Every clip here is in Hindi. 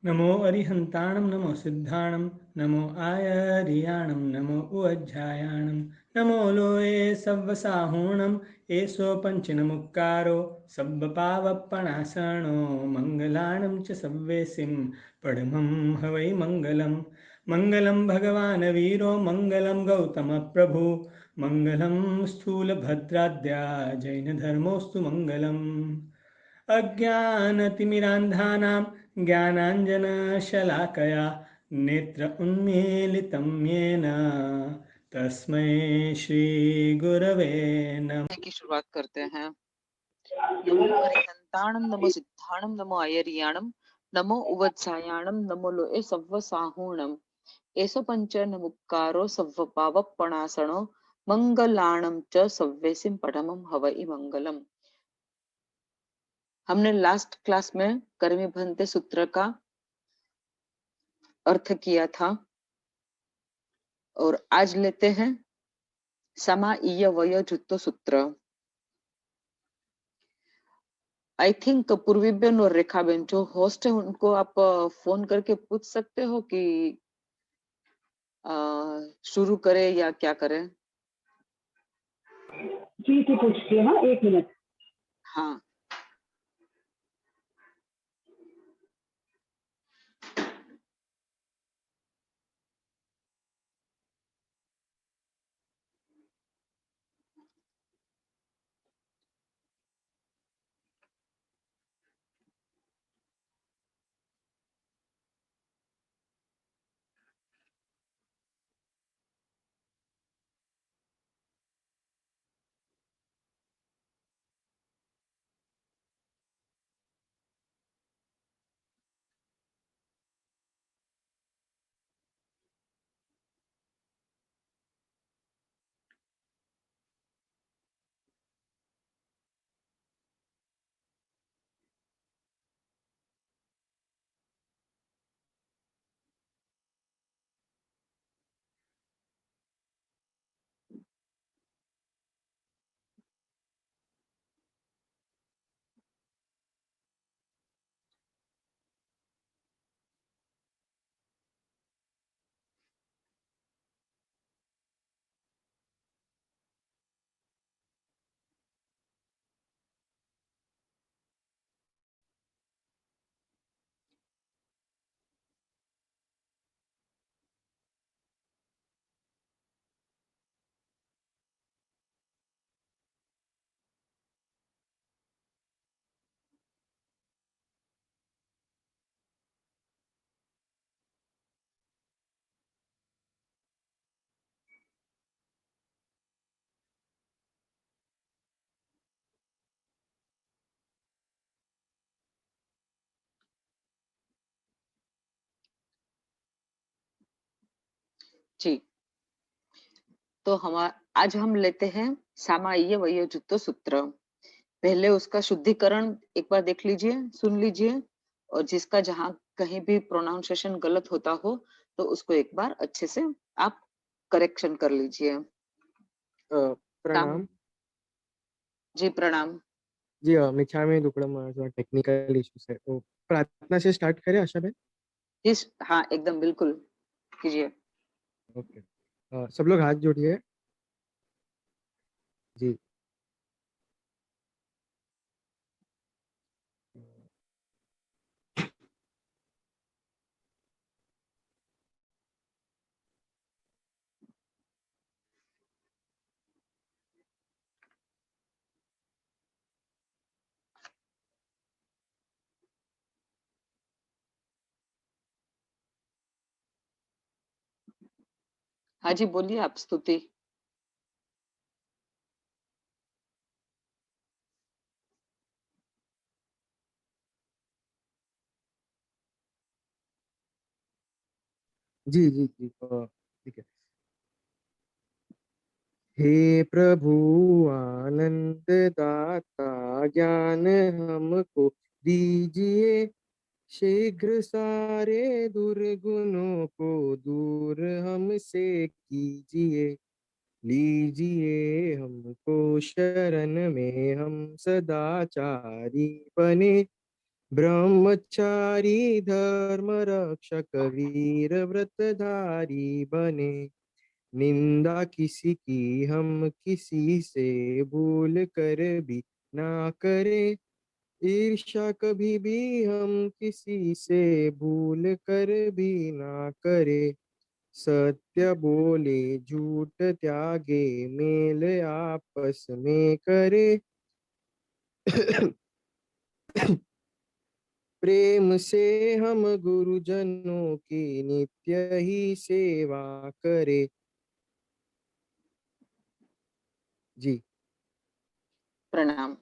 नमो अरिहन्ताणं नमो सिद्धाणं नमो आयर्याणं नमो उज्जायाणं नमो लोये सव्वसाहूणं एषो पञ्चनमुक्कारो सब्बपावप्पणासनो मङ्गलाणं च सव्वेसिं पडमं हवै मङ्गलं मङ्गलं भगवान् वीरो मङ्गलं गौतमप्रभु मङ्गलं स्थूलभद्राद्या जैनधर्मोऽस्तु मङ्गलम् अज्ञानतिमिरान्धानां ज्ञानाञ्जनशलाकया नेत्र उन्मीलितं येन तस्मै श्रीगुरवे नमः। की शुरुआत करते हैं। नमो हरिहंताणं नमो सिद्धाणं नमो आयर्याणं नमो उवत्सायाणं नमो लोए सव्वसाहूणं एष पंचनमुक्कारो सव्वपावप्पणासनो मंगलाणं च सव्वेसिं पठमं हवै मंगलम। हमने लास्ट क्लास में कर्मी भंते सूत्र का अर्थ किया था और आज लेते हैं समाईय वयोजुत्तो सूत्र। आई थिंक पूर्वीबेन और रेखाबेन जो होस्ट है उनको आप फोन करके पूछ सकते हो कि शुरू करें या क्या करें। जी पूछती है। हाँ, 1 मिनट। हाँ जी, तो हम आज हम लेते हैं सामाईय वयोजुत्तो सूत्र। पहले उसका शुद्धिकरण एक बार देख लीजिए, सुन लीजिए, और जिसका जहां कहीं भी प्रोनाउंसिएशन गलत होता हो तो उसको एक बार अच्छे से आप करेक्शन कर लीजिए। प्रणाम जी प्रणाम। जी। मिच्छा में दुक्कड़म जो टेक्निकल इश्यूज है तो प्रार्थना से स्टार्ट करें आशा बेन। जी हाँ एकदम बिल्कुल कीजिए। ओके, सब लोग हाथ जोड़िए जी। हाँ जी बोलिए आप स्तुति। जी जी जी, ठीक है। हे प्रभु आनंद दाता ज्ञान हमको दीजिए, शीघ्र सारे दुर्गुणों को दूर हमसे कीजिए। लीजिए हमको शरण में, हम सदाचारी बने, ब्रह्मचारी धर्म रक्षक वीर व्रतधारी बने। निंदा किसी की हम किसी से भूल कर भी ना करे। ईर्ष्या कभी भी हम किसी से भूल कर भी ना करे। सत्य बोले झूठ त्यागे मेल आपस में करे। प्रेम से हम गुरुजनों की नित्य ही सेवा करे। जी, प्रणाम।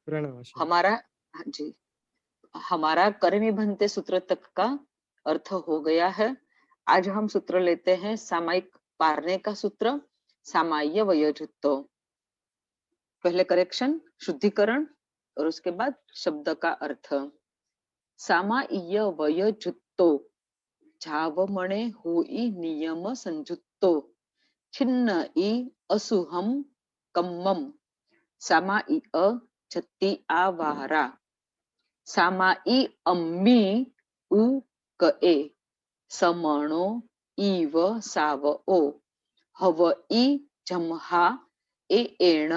प्रणाम आश्रम। हमारा, हाँ जी, हमारा कर्मी बनते सूत्र तक का अर्थ हो गया है। आज हम सूत्र लेते हैं सामायिक पारने का सूत्र, सामाय्य वयोजुत्तो। पहले करेक्शन, शुद्धिकरण, और उसके बाद शब्द का अर्थ। सामाय्य वयोजुत्तो झावमणे होई नियम संजुत्तो छिन्न ई असुहम कम्मम सामाई अ छत्ती आवारा सामाई अम्मी उ कए समणो इव सावओ हव ई जमहा ए एण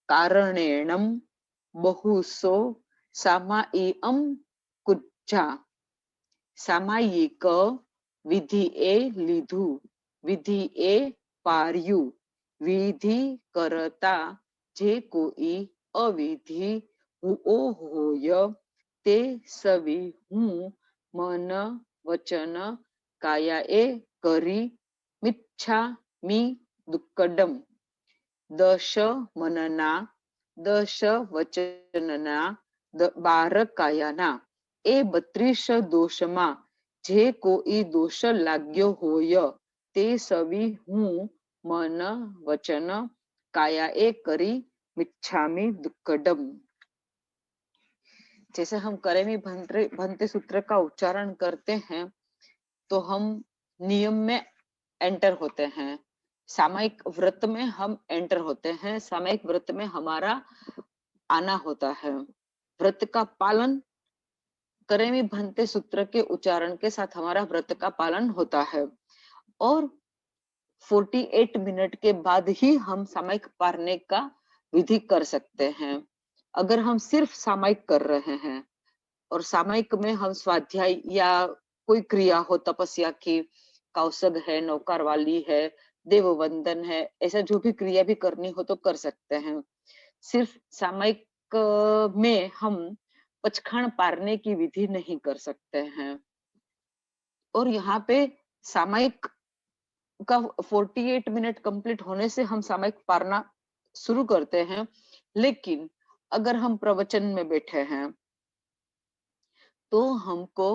कारणेणम बहुसो सामाईअम कुज्जा सामायिक विधि ए લીધું विधि ए પાર્યું विधि करता जे कोई अविधि हुओ होय ते सवी हूँ मन वचन कायाए करी मिच्छा मी दुक्कडम दश मनना दश वचनना 12 કાયાના એ 32 દોષમાં જે કોઈ દોષ લાગ્યો હોય તે સવી હું મન વચન કાયાએ કરી મિચ્છામી दुक्कडम। जैसे हम करेमी भंते सूत्र का उच्चारण करते हैं तो हम नियम में एंटर होते हैं, सामायिक व्रत में हम एंटर होते हैं, सामायिक व्रत में हमारा आना होता है। व्रत का पालन करेमी भंते सूत्र के उच्चारण के साथ हमारा व्रत का पालन होता है और 48 मिनट के बाद ही हम सामायिक पारने का विधि कर सकते हैं। अगर हम सिर्फ सामायिक कर रहे हैं और सामायिक में हम स्वाध्याय या कोई क्रिया हो, तपस्या की, कौसग है, नौकार वाली है, देववंदन है, ऐसा जो भी क्रिया भी करनी हो तो कर सकते हैं। सिर्फ सामायिक में हम पचखण पारने की विधि नहीं कर सकते हैं। और यहाँ पे सामायिक का 48 मिनट कंप्लीट होने से हम सामायिक पारना शुरू करते हैं, लेकिन अगर हम प्रवचन में बैठे हैं तो हमको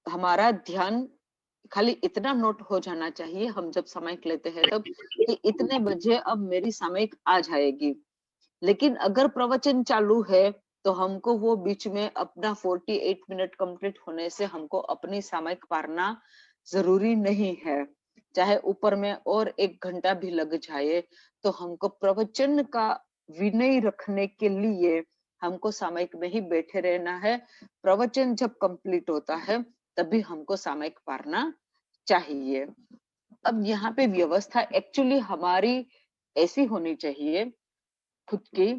हमारा ध्यान खाली इतना नोट हो जाना चाहिए हम जब सामायिक लेते हैं तब कि इतने बजे अब मेरी सामायिक आ जाएगी। लेकिन अगर प्रवचन चालू है तो हमको वो बीच में अपना 48 मिनट कंप्लीट होने से हमको अपनी सामायिक पारना जरूरी नहीं है। चाहे ऊपर में और 1 घंटा भी लग जाए तो हमको प्रवचन का विनय रखने के लिए हमको सामायिक में ही बैठे रहना है। प्रवचन जब कंप्लीट होता है तभी हमको सामायिक पारना चाहिए। अब यहाँ पे व्यवस्था एक्चुअली हमारी ऐसी होनी चाहिए खुद की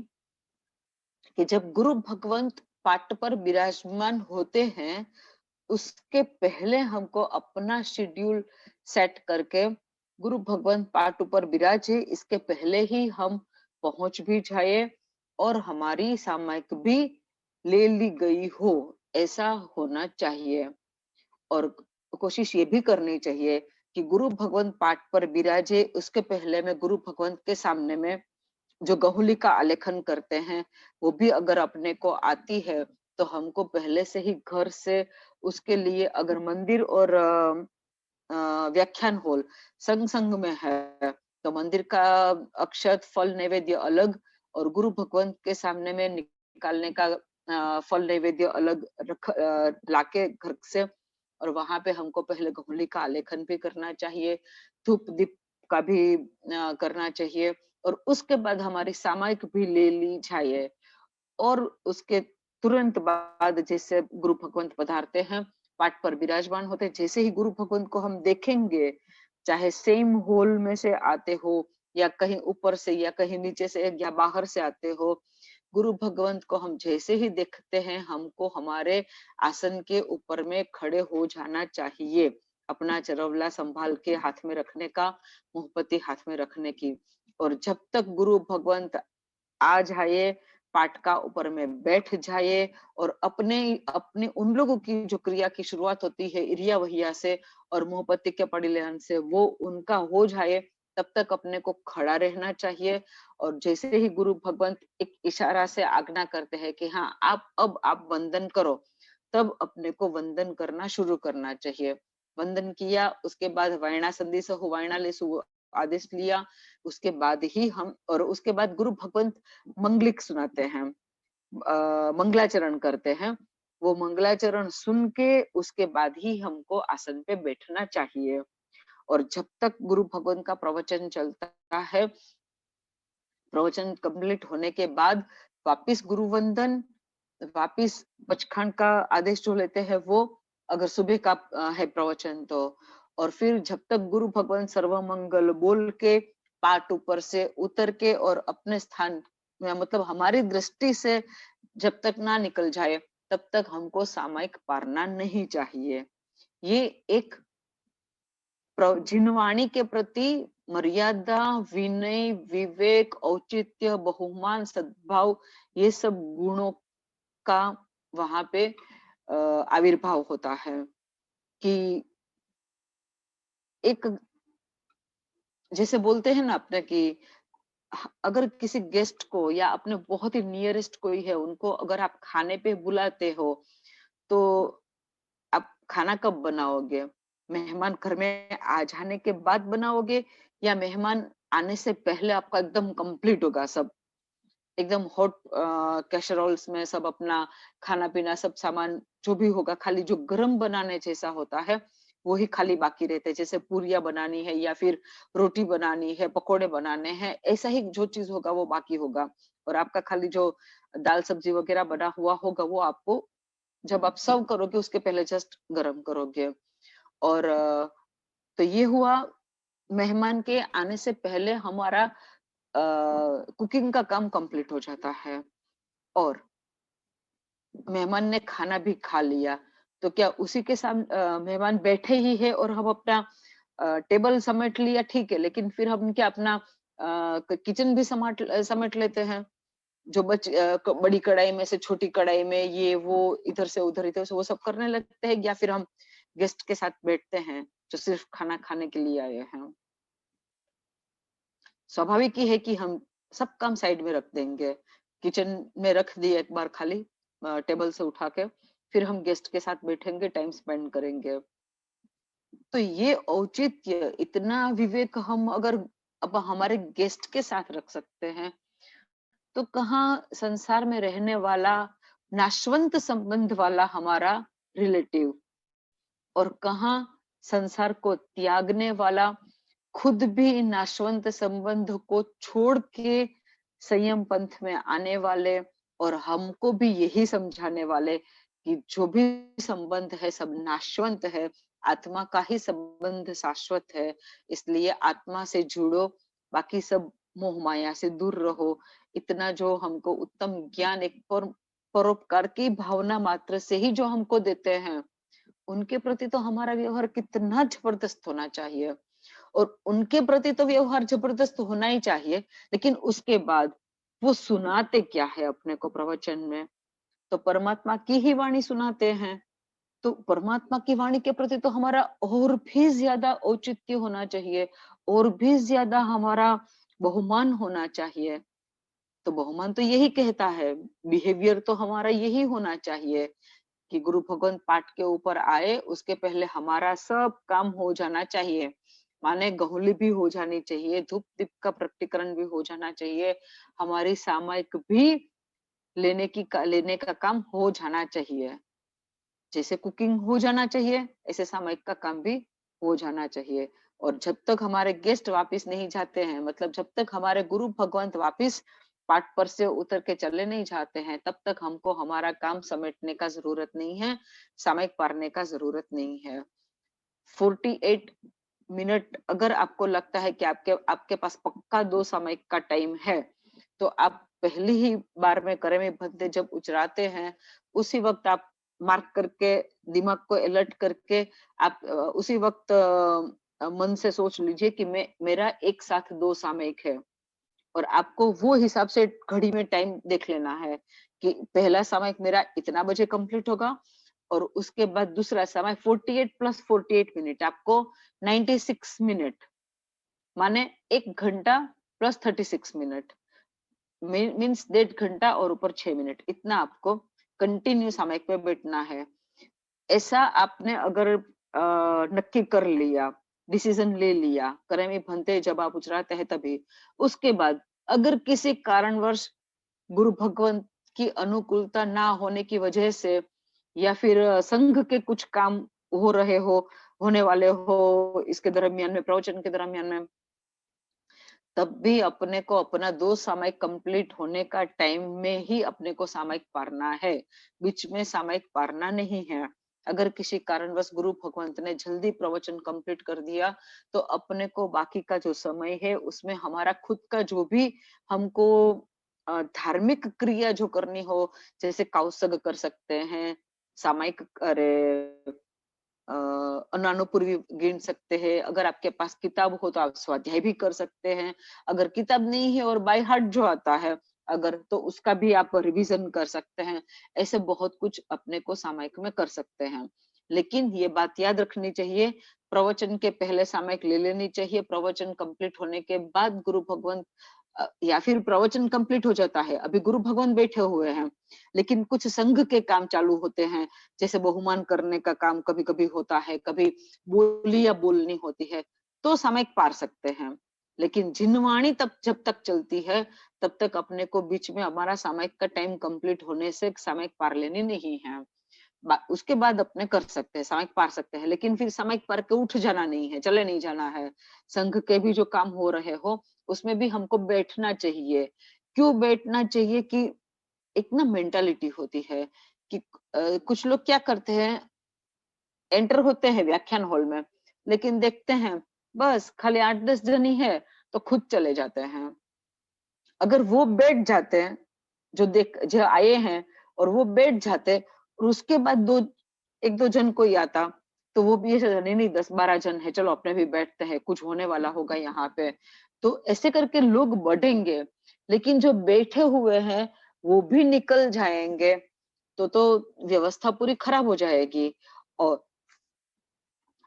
कि जब गुरु भगवंत पाठ पर विराजमान होते हैं उसके पहले हमको अपना शेड्यूल सेट करके गुरु भगवंत पाठ ऊपर विराजे इसके पहले ही हम पहुंच भी जाए और हमारी सामायिक भी ले ली गई हो, ऐसा होना चाहिए। और कोशिश ये भी करनी चाहिए कि गुरु भगवंत पाठ पर विराजे उसके पहले में गुरु भगवंत के सामने में जो गहुली का आलेखन करते हैं वो भी अगर अपने को आती है तो हमको पहले से ही घर से उसके लिए, अगर मंदिर और व्याख्यान हॉल संग संग में है तो मंदिर का अक्षत फल नैवेद्य अलग और गुरु भगवंत के सामने में निकालने का फल नैवेद्य अलग लाके घर से, और वहां पे हमको पहले गहुली का आलेखन भी करना चाहिए, धूप दीप का भी करना चाहिए और उसके बाद हमारी सामायिक भी ले ली जाए और उसके तुरंत बाद जैसे गुरु भगवंत पधारते हैं, पाठ पर विराजमान होते हैं, जैसे ही गुरु भगवंत को हम देखेंगे, चाहे सेम हॉल में से आते हो या कहीं ऊपर से या कहीं नीचे से या बाहर से आते हो, गुरु भगवंत को हम जैसे ही देखते हैं, हमको हमारे आसन के ऊपर में खड़े हो जाना चाहिए, अपना चरवला संभाल के हाथ में रखने का, मुहपति हाथ में रखने की। और जब तक गुरु भगवंत आ जाए, पाठ का ऊपर में बैठ जाए और अपने अपने उन लोगों की जो क्रिया की शुरुआत होती है इरिया वहिया से और मुहपति के परिलेहन से, वो उनका हो जाए, तब तक अपने को खड़ा रहना चाहिए। और जैसे ही गुरु भगवंत एक इशारा से आज्ञा करते हैं कि हाँ आप वंदन करो, तब अपने को वंदन करना शुरू करना चाहिए। वंदन किया, उसके बाद वायणा संधि से हो वायणा लेसु आदेश लिया, उसके बाद ही हम, और उसके बाद गुरु भगवंत मंगलिक सुनाते हैं, मंगलाचरण करते हैं। वो मंगलाचरण सुन के उसके बाद ही हमको आसन पे बैठना चाहिए। और जब तक गुरु भगवंत का प्रवचन चलता है, प्रवचन कंप्लीट होने के बाद वापिस गुरु वंदन, वापिस पचखंड का आदेश जो लेते हैं वो, अगर सुबह का है प्रवचन तो, और फिर जब तक गुरु भगवान सर्वमंगल बोल के पाठ ऊपर से उतर के और अपने स्थान में, मतलब हमारी दृष्टि से जब तक ना निकल जाए, तब तक हमको सामायिक पारना नहीं चाहिए। ये एक जिनवाणी के प्रति मर्यादा, विनय, विवेक, औचित्य, बहुमान, सद्भाव, ये सब गुणों का वहां पे आविर्भाव होता है। कि एक जैसे बोलते हैं ना अपने कि अगर किसी गेस्ट को या अपने बहुत ही नियरेस्ट कोई है, उनको अगर आप खाने पे बुलाते हो, तो आप खाना कब बनाओगे? मेहमान घर में आ जाने के बाद बनाओगे या मेहमान आने से पहले आपका एकदम कंप्लीट होगा सब? एकदम हॉट कैसरोल्स में सब अपना खाना पीना सब सामान जो भी होगा, खाली जो गरम बनाने जैसा होता है वही खाली बाकी रहते हैं। जैसे पूरियां बनानी है या फिर रोटी बनानी है, पकोड़े बनाने हैं, ऐसा ही जो चीज होगा वो बाकी होगा। और आपका खाली जो दाल सब्जी वगैरह बना हुआ होगा वो आपको जब आप सर्व करोगे उसके पहले जस्ट गरम करोगे। और तो ये हुआ मेहमान के आने से पहले हमारा कुकिंग का काम कंप्लीट हो जाता है। और मेहमान ने खाना भी खा लिया, तो क्या उसी के सामने मेहमान बैठे ही है और हम अपना टेबल समेट लिया, ठीक है, लेकिन फिर हम क्या अपना किचन भी समेट लेते हैं? जो बड़ी कढ़ाई में से छोटी कढ़ाई में ये वो इधर से वो सब करने लगते हैं, या फिर हम गेस्ट के साथ बैठते हैं जो सिर्फ खाना खाने के लिए आए हैं? स्वाभाविक ही है कि हम सब काम साइड में रख देंगे, किचन में रख दिए एक बार खाली टेबल से उठा के, फिर हम गेस्ट के साथ बैठेंगे, टाइम स्पेंड करेंगे। तो ये औचित्य, इतना विवेक हम अगर अब हमारे गेस्ट के साथ रख सकते हैं, तो कहाँ संसार में रहने वाला नाशवंत संबंध वाला हमारा रिलेटिव, और कहाँ संसार को त्यागने वाला, खुद भी नाशवंत संबंध को छोड़ के संयम पंथ में आने वाले, और हमको भी यही समझाने वाले कि जो भी संबंध है सब नाशवंत है, आत्मा का ही संबंध शाश्वत है, इसलिए आत्मा से जुड़ो, बाकी सब मोह माया से दूर रहो। इतना जो हमको उत्तम ज्ञान एक परोपकार की भावना मात्र से ही जो हमको देते हैं, उनके प्रति तो हमारा व्यवहार कितना जबरदस्त होना चाहिए। और उनके प्रति तो व्यवहार जबरदस्त होना ही चाहिए, लेकिन उसके बाद वो सुनाते क्या है अपने को प्रवचन में? तो परमात्मा की ही वाणी सुनाते हैं। तो परमात्मा की वाणी के प्रति तो हमारा और भी ज्यादा औचित्य होना चाहिए, और भी ज्यादा हमारा बहुमान होना चाहिए। तो बहुमान तो यही कहता है, बिहेवियर तो हमारा यही होना चाहिए कि गुरु भगवंत पाठ के ऊपर आए, उसके पहले हमारा सब काम हो जाना चाहिए। माने गहुली भी हो जानी चाहिए, धूप दीप का प्रकटीकरण भी हो जाना चाहिए, हमारी सामायिक भी लेने का काम हो जाना चाहिए। जैसे कुकिंग हो जाना चाहिए, ऐसे सामायिक का काम भी हो जाना चाहिए। और जब तक हमारे गेस्ट वापिस नहीं जाते हैं, मतलब जब तक हमारे गुरु भगवंत वापिस पाठ पर से उतर के चले नहीं जाते हैं, तब तक हमको हमारा काम समेटने का जरूरत नहीं है, सामयिक पढ़ने का जरूरत नहीं है। 48 मिनट अगर आपको लगता है कि आपके आपके पास पक्का 2 सामयिक का टाइम है, तो आप पहली ही बार में करे में भद्दे जब उचराते हैं, उसी वक्त आप मार्क करके, दिमाग को अलर्ट करके आप उसी वक्त मन से सोच लीजिए कि मेरा एक साथ 2 सामयिक है। और आपको वो हिसाब से घड़ी में टाइम देख लेना है कि पहला सामयिक मेरा इतना बजे कंप्लीट होगा और उसके बाद दूसरा समय 48 प्लस 48 मिनट आपको 96 मिनट, माने 1 घंटा प्लस 36 मिनट, मीन्स 1.5 घंटा और ऊपर 6 मिनट, इतना आपको कंटिन्यू सामयिक पे बैठना है। ऐसा आपने अगर नक्की कर लिया, डिसीजन ले लिया, करेमी भंते जब आप उचराते हैं तभी, उसके बाद अगर किसी कारणवश गुरु भगवंत की अनुकूलता ना होने की वजह से या फिर संघ के कुछ काम हो रहे हो, होने वाले हो इसके दरमियान में, प्रवचन के दरमियान में, तब भी अपने को अपना 2 सामयिक कंप्लीट होने का टाइम में ही अपने को सामयिक पढ़ना है, बीच में सामयिक पढ़ना नहीं है। अगर किसी कारणवश गुरु भगवंत ने जल्दी प्रवचन कंप्लीट कर दिया, तो अपने को बाकी का जो समय है उसमें हमारा खुद का जो भी हमको धार्मिक क्रिया जो करनी हो, जैसे कौसग कर सकते हैं, सामयिक अरे अनानुपूर्वी गिन सकते हैं, अगर आपके पास किताब हो तो आप स्वाध्याय भी कर सकते हैं, अगर किताब नहीं है और बाय हार्ट जो आता है अगर, तो उसका भी आप रिवीजन कर सकते हैं। ऐसे बहुत कुछ अपने को सामयिक में कर सकते हैं, लेकिन ये बात याद रखनी चाहिए, प्रवचन के पहले सामयिक ले लेनी चाहिए, प्रवचन कंप्लीट होने के बाद गुरु भगवंत या फिर प्रवचन कंप्लीट हो जाता है, अभी गुरु भगवान बैठे हुए हैं, लेकिन कुछ संघ के काम चालू होते हैं, जैसे बहुमान करने का काम कभी कभी होता है, कभी बोली या बोलनी होती है, तो सामयिक पार सकते हैं। लेकिन जिनवाणी तब जब तक चलती है, तब तक अपने को बीच में हमारा सामयिक का टाइम कंप्लीट होने से सामयिक पार लेनी नहीं है। उसके बाद अपने कर सकते हैं, सामयिक पार सकते हैं, लेकिन फिर सामयिक पार के उठ जाना नहीं है, चले नहीं जाना है। संघ के भी जो काम हो रहे हो उसमें भी हमको बैठना चाहिए। क्यों बैठना चाहिए कि एक ना मेंटालिटी होती है कि कुछ लोग क्या करते हैं, एंटर होते हैं व्याख्यान हॉल में, लेकिन देखते हैं बस खाली 8-10 जन ही है, तो खुद चले जाते हैं। अगर वो बैठ जाते हैं, जो आए हैं और वो बैठ जाते और उसके बाद 1-2 जन कोई आता, तो वो भी ऐसे नहीं नहीं 10-12 जन है, चलो अपने भी बैठते हैं, कुछ होने वाला होगा यहाँ पे, तो ऐसे करके लोग बढ़ेंगे, लेकिन जो बैठे हुए हैं वो भी निकल जाएंगे, तो व्यवस्था पूरी खराब हो जाएगी। और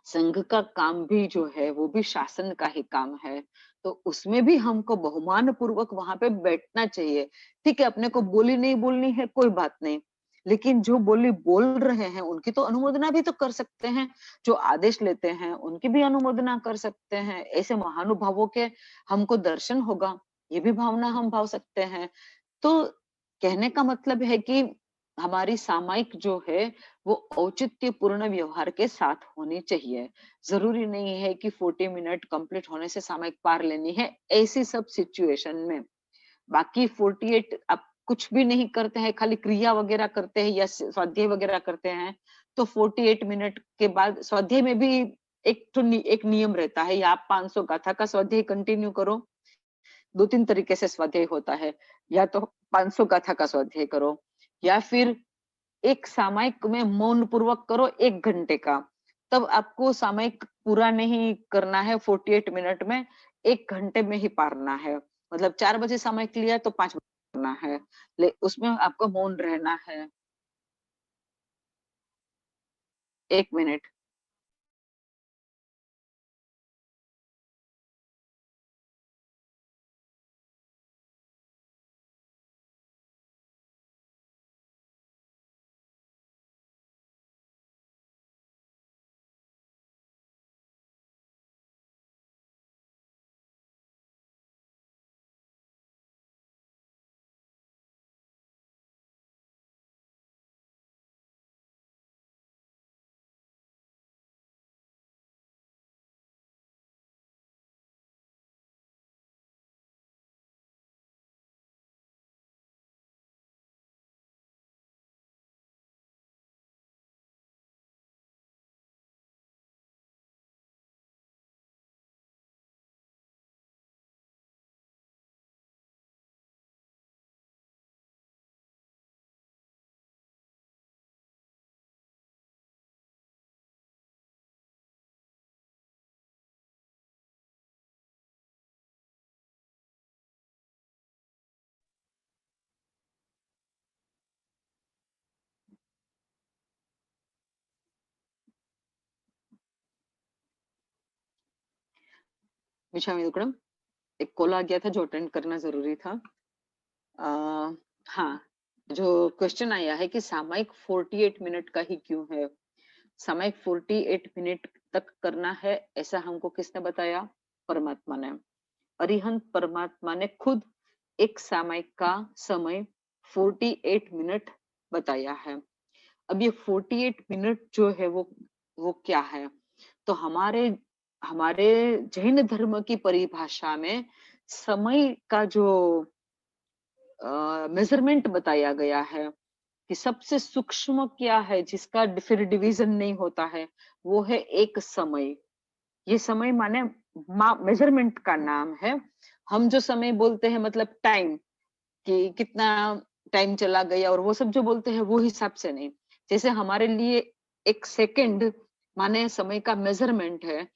संघ का काम भी जो है वो भी शासन का ही काम है, तो उसमें भी हमको बहुमान पूर्वक वहां पे बैठना चाहिए। ठीक है, अपने को बोली नहीं बोलनी है कोई बात नहीं, लेकिन जो बोली बोल रहे हैं उनकी तो अनुमोदना भी तो कर सकते हैं, जो आदेश लेते हैं उनकी भी अनुमोदना कर सकते हैं, ऐसे महानुभावों के हमको दर्शन होगा, ये भी भावना हम भाव सकते हैं। तो कहने का मतलब है कि हमारी सामायिक जो है वो औचित्यपूर्ण व्यवहार के साथ होनी चाहिए। जरूरी नहीं है कि 40 मिनट कंप्लीट होने से सामायिक पार लेनी है ऐसी सब सिचुएशन में। बाकी 48 आप कुछ भी नहीं करते हैं, खाली क्रिया वगैरह करते हैं या स्वाध्याय वगैरह करते हैं, तो 48 मिनट के बाद स्वाध्याय में भी एक नियम रहता है, या आप 500 गाथा का स्वाध्याय कंटिन्यू करो, 2-3 तरीके से स्वाध्याय होता है, या तो 500 गाथा का स्वाध्याय करो, या फिर एक सामयिक में मौन पूर्वक करो 1 घंटे का, तब आपको सामयिक पूरा नहीं करना है 48 मिनट में, 1 घंटे में ही पारना है। मतलब 4 बजे सामयिक लिया तो 5 बजे करना है, उसमें आपको मौन रहना है। 1 मिनट। मिच्छामि दुक्कडम। एक कॉल आ गया था जो अटेंड करना जरूरी था। हाँ, जो क्वेश्चन आया है कि सामायिक 48 मिनट का ही क्यों है? सामायिक 48 मिनट तक करना है, ऐसा हमको किसने बताया? परमात्मा ने। अरिहंत परमात्मा ने खुद एक सामायिक का समय 48 मिनट बताया है। अब ये 48 मिनट जो है वो क्या है? तो हमारे हमारे जैन धर्म की परिभाषा में समय का जो मेजरमेंट बताया गया है कि सबसे सूक्ष्म क्या है जिसका फिर डिवीजन नहीं होता है, वो है एक समय। ये समय माने मेजरमेंट का नाम है। हम जो समय बोलते हैं मतलब टाइम, कि कितना टाइम चला गया और वो सब जो बोलते हैं वो हिसाब से नहीं। जैसे हमारे लिए एक सेकंड माने समय का मेजरमेंट है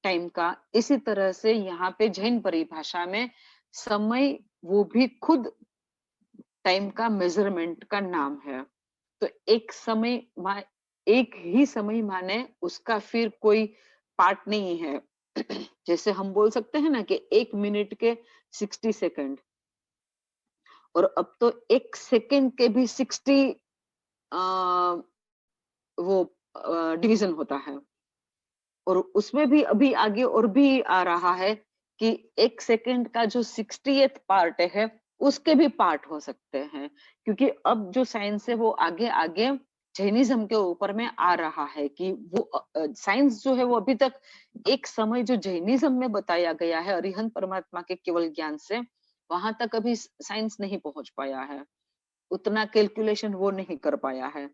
टाइम का, इसी तरह से यहाँ पे जैन परिभाषा में समय वो भी खुद टाइम का मेजरमेंट का नाम है। तो एक समय एक ही समय माने उसका फिर कोई पार्ट नहीं है। जैसे हम बोल सकते हैं ना कि 1 मिनट के 60 सेकंड, और अब तो 1 सेकंड के भी 60 वो डिवीजन होता है। और उसमें भी अभी आगे और भी आ रहा है कि 1 सेकंड का जो 60th पार्ट है उसके भी पार्ट हो सकते हैं, क्योंकि अब जो साइंस है वो आगे आगे जैनिज्म के ऊपर में आ रहा है कि वो साइंस जो है वो अभी तक एक समय जो जैनिज्म में बताया गया है अरिहंत परमात्मा के केवल ज्ञान से, वहां तक अभी साइंस नहीं पहुंच पाया है, उतना कैलकुलेशन वो नहीं कर पाया है।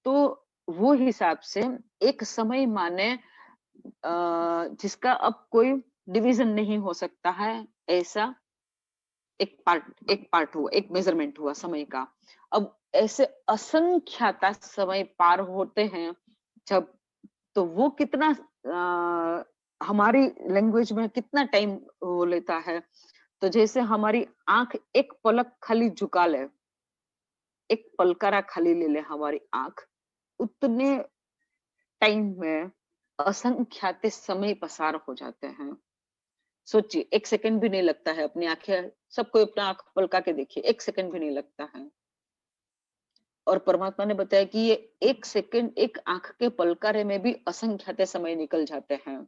तो वो हिसाब से एक समय माने जिसका अब कोई डिवीजन नहीं हो सकता है, ऐसा एक पार्ट हुआ, एक मेजरमेंट हुआ समय का। अब ऐसे असंख्याता समय पार होते हैं जब, तो वो कितना हमारी लैंग्वेज में कितना टाइम वो लेता है। तो जैसे हमारी आंख एक पलक खाली झुका ले, एक पलकारा खाली ले ले हमारी आंख, उतने टाइम में असंख्यात समय पसार हो जाते हैं। सोचिए 1 सेकंड भी नहीं लगता है, अपनी आंखें सबको अपना आंख पलका के देखिए, 1 सेकंड भी नहीं लगता है। और परमात्मा ने बताया कि ये 1 सेकंड, एक आंख के पलकारे में भी असंख्यात समय निकल जाते हैं।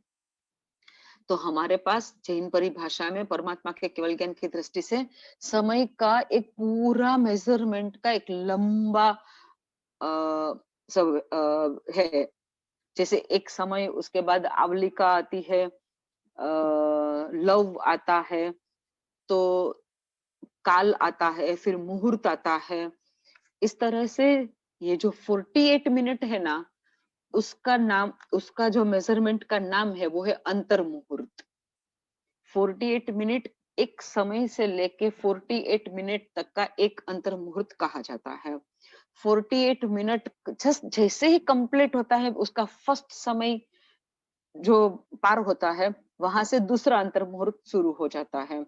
तो हमारे पास जैन परिभाषा में परमात्मा के केवल ज्ञान की दृष्टि से समय का एक पूरा मेजरमेंट का एक लंबा सब है। जैसे एक समय, उसके बाद आवलिका आती है, लव आता है, तो काल आता है, फिर मुहूर्त आता है। इस तरह से ये जो 48 मिनट है ना, उसका नाम, उसका जो मेजरमेंट का नाम है वो है अंतर मुहूर्त। 48 मिनट एक समय से लेके 48 मिनट तक का एक अंतर मुहूर्त कहा जाता है। 48 मिनट जस्ट जैसे ही कंप्लीट होता है, उसका फर्स्ट समय जो पार होता है, वहां से दूसरा अंतर मुहूर्त शुरू हो जाता है।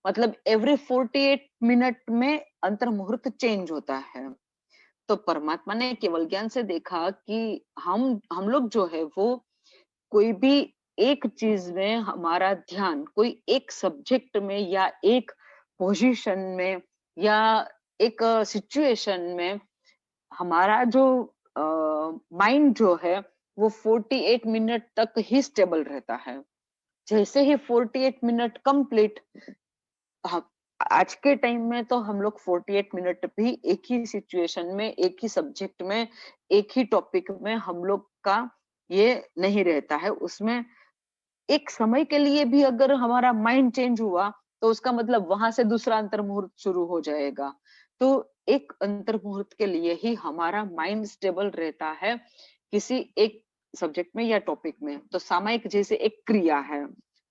मतलब एवरी 48 मिनट में अंतर मुहूर्त चेंज होता है। तो परमात्मा ने केवल ज्ञान से देखा कि हम लोग जो है वो कोई भी एक चीज में हमारा ध्यान, कोई एक सब्जेक्ट में या एक पोजीशन में या एक सिचुएशन में, हमारा जो माइंड जो है वो 48 मिनट तक ही स्टेबल रहता है। जैसे ही 48 मिनट कंप्लीट, आज के टाइम में तो हम लोग 48 मिनट भी एक ही सिचुएशन में, एक ही सब्जेक्ट में, एक ही टॉपिक में हम लोग का ये नहीं रहता है। उसमें एक समय के लिए भी अगर हमारा माइंड चेंज हुआ, तो उसका मतलब वहां से दूसरा अंतर मुहूर्त शुरू हो जाएगा। तो एक अंतर मुहूर्त के लिए ही हमारा माइंड स्टेबल रहता है किसी एक सब्जेक्ट में या टॉपिक में। तो सामायिक जैसे एक क्रिया है,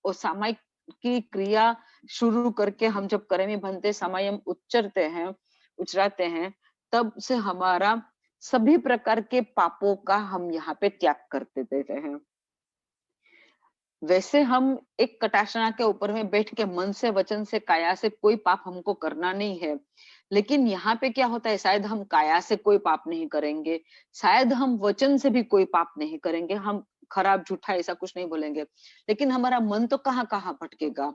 और सामायिक की क्रिया शुरू करके हम जब करमी बनते समायम उच्चरते हैं, उचराते हैं, तब से हमारा सभी प्रकार के पापों का हम यहाँ पे त्याग करते देते हैं। वैसे हम एक कटाक्षना के ऊपर में बैठ के मन से, वचन से, काया से कोई पाप हमको करना नहीं है। लेकिन यहाँ पे क्या होता है, शायद हम काया से कोई पाप नहीं करेंगे, शायद हम वचन से भी कोई पाप नहीं करेंगे, हम खराब झूठा ऐसा कुछ नहीं बोलेंगे, लेकिन हमारा मन तो कहाँ कहाँ भटकेगा।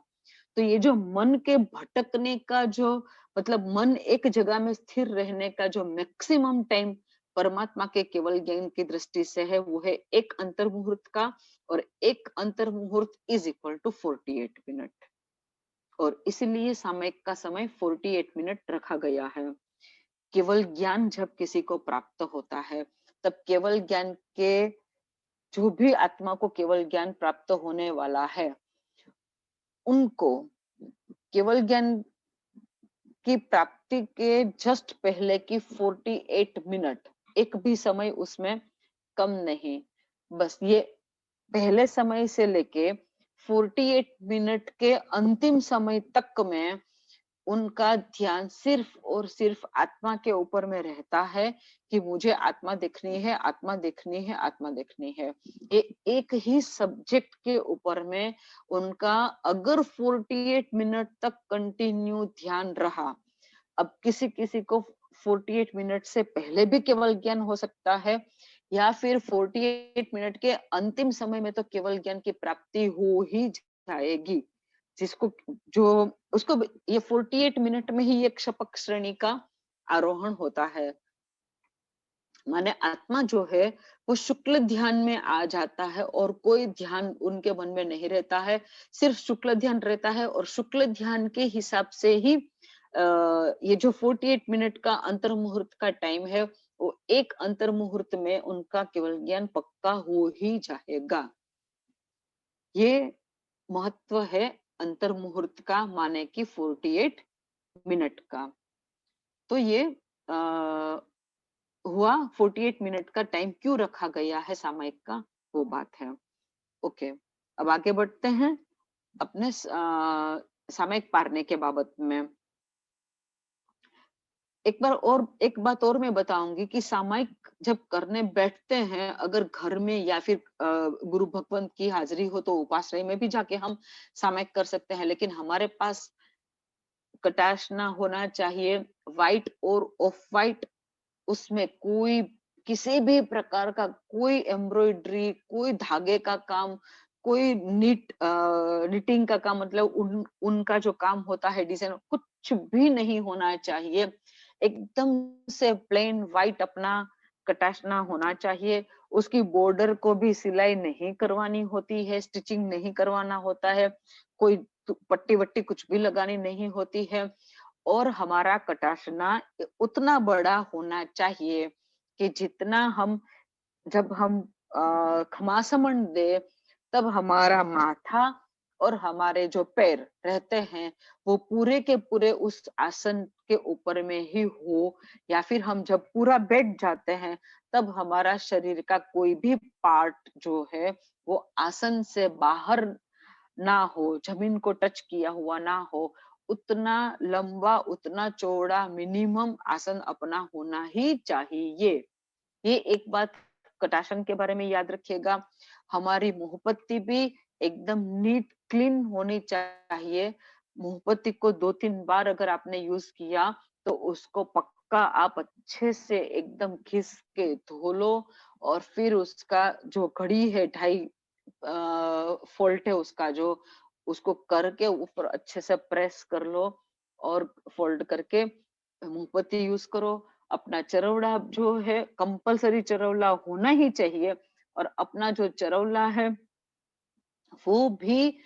तो ये जो मन के भटकने का जो मतलब मन एक जगह में स्थिर रहने का जो मैक्सिमम टाइम परमात्मा के केवल ज्ञान की दृष्टि से है, वो है एक अंतर मुहूर्त का, और एक अंतर मुहूर्त इज इक्वल टू 48 मिनट। और इसलिए सामयिक का समय 48 मिनट रखा गया है। केवल ज्ञान जब किसी को प्राप्त होता है, तब केवल ज्ञान के जो भी आत्मा को केवल ज्ञान प्राप्त होने वाला है, उनको केवल ज्ञान की प्राप्ति के जस्ट पहले की 48 मिनट, एक भी समय उसमें कम नहीं, बस ये पहले समय से लेके 48 मिनट के अंतिम समय तक में उनका ध्यान सिर्फ और सिर्फ आत्मा के ऊपर में रहता है कि मुझे आत्मा देखनी है, आत्मा देखनी है, आत्मा देखनी है। ये एक ही सब्जेक्ट के ऊपर में उनका अगर 48 मिनट तक कंटिन्यू ध्यान रहा, अब किसी किसी को 48 मिनट से पहले भी केवल ज्ञान हो सकता है, या फिर 48 मिनट के अंतिम समय में तो केवल ज्ञान की प्राप्ति हो ही जाएगी। जिसको जो उसको ये 48 मिनट में ही एक शपथ श्रेणी का आरोहण होता है। माने आत्मा जो है वो शुक्ल ध्यान में आ जाता है और कोई ध्यान उनके मन में नहीं रहता है, सिर्फ शुक्ल ध्यान रहता है। और शुक्ल ध्यान के हिसाब से ही ये जो 48 मिनट का अंतर मुहूर्त का टाइम है, वो एक अंतर मुहूर्त में उनका केवल ज्ञान पक्का हो ही जाएगा। ये महत्व है अंतर मुहूर्त का, माने कि 48 मिनट का। तो ये आ, हुआ 48 मिनट का टाइम क्यों रखा गया है सामयिक का, वो बात है। ओके, अब आगे बढ़ते हैं अपने सामयिक पारने के बाबत में। एक बात और मैं बताऊंगी कि सामयिक जब करने बैठते हैं, अगर घर में या फिर गुरु भगवंत की हाजिरी हो तो उपाश्रय में भी जाके हम सामयिक कर सकते हैं, लेकिन हमारे पास कटाक्ष ना होना चाहिए व्हाइट और ऑफ व्हाइट। उसमें कोई किसी भी प्रकार का कोई एम्ब्रॉयडरी, कोई धागे का काम, कोई निटिंग का काम, मतलब उनका जो काम होता है डिजाइन, कुछ भी नहीं होना चाहिए। एकदम से प्लेन व्हाइट अपना कटाशना होना चाहिए। उसकी बॉर्डर को भी सिलाई नहीं करवानी होती है, स्टिचिंग नहीं करवाना होता है, कोई पट्टी वट्टी कुछ भी लगानी नहीं होती है। और हमारा कटाशना उतना बड़ा होना चाहिए कि जितना हम जब हम खमासमन दे, तब हमारा माथा और हमारे जो पैर रहते हैं वो पूरे के पूरे उस आसन के ऊपर में ही हो, या फिर हम जब पूरा बैठ जाते हैं तब हमारा शरीर का कोई भी पार्ट जो है वो आसन से बाहर ना हो, जमीन को टच किया हुआ ना हो। उतना लंबा, उतना चौड़ा मिनिमम आसन अपना होना ही चाहिए। ये एक बात कटासन के बारे में याद रखिएगा। हमारी मुहपत्ती भी एकदम नीट क्लीन होनी चाहिए। मुहपत्ती को 2-3 बार अगर आपने यूज किया तो उसको पक्का आप अच्छे से एकदम घिस के धो लो, और फिर उसका जो घड़ी है 2.5 फोल्ट है उसका, जो उसको करके ऊपर अच्छे से प्रेस कर लो और फोल्ड करके मुंहपत्ती यूज करो। अपना चरौड़ा जो है कंपलसरी चरौला होना ही चाहिए, और अपना जो चरौला है वो भी,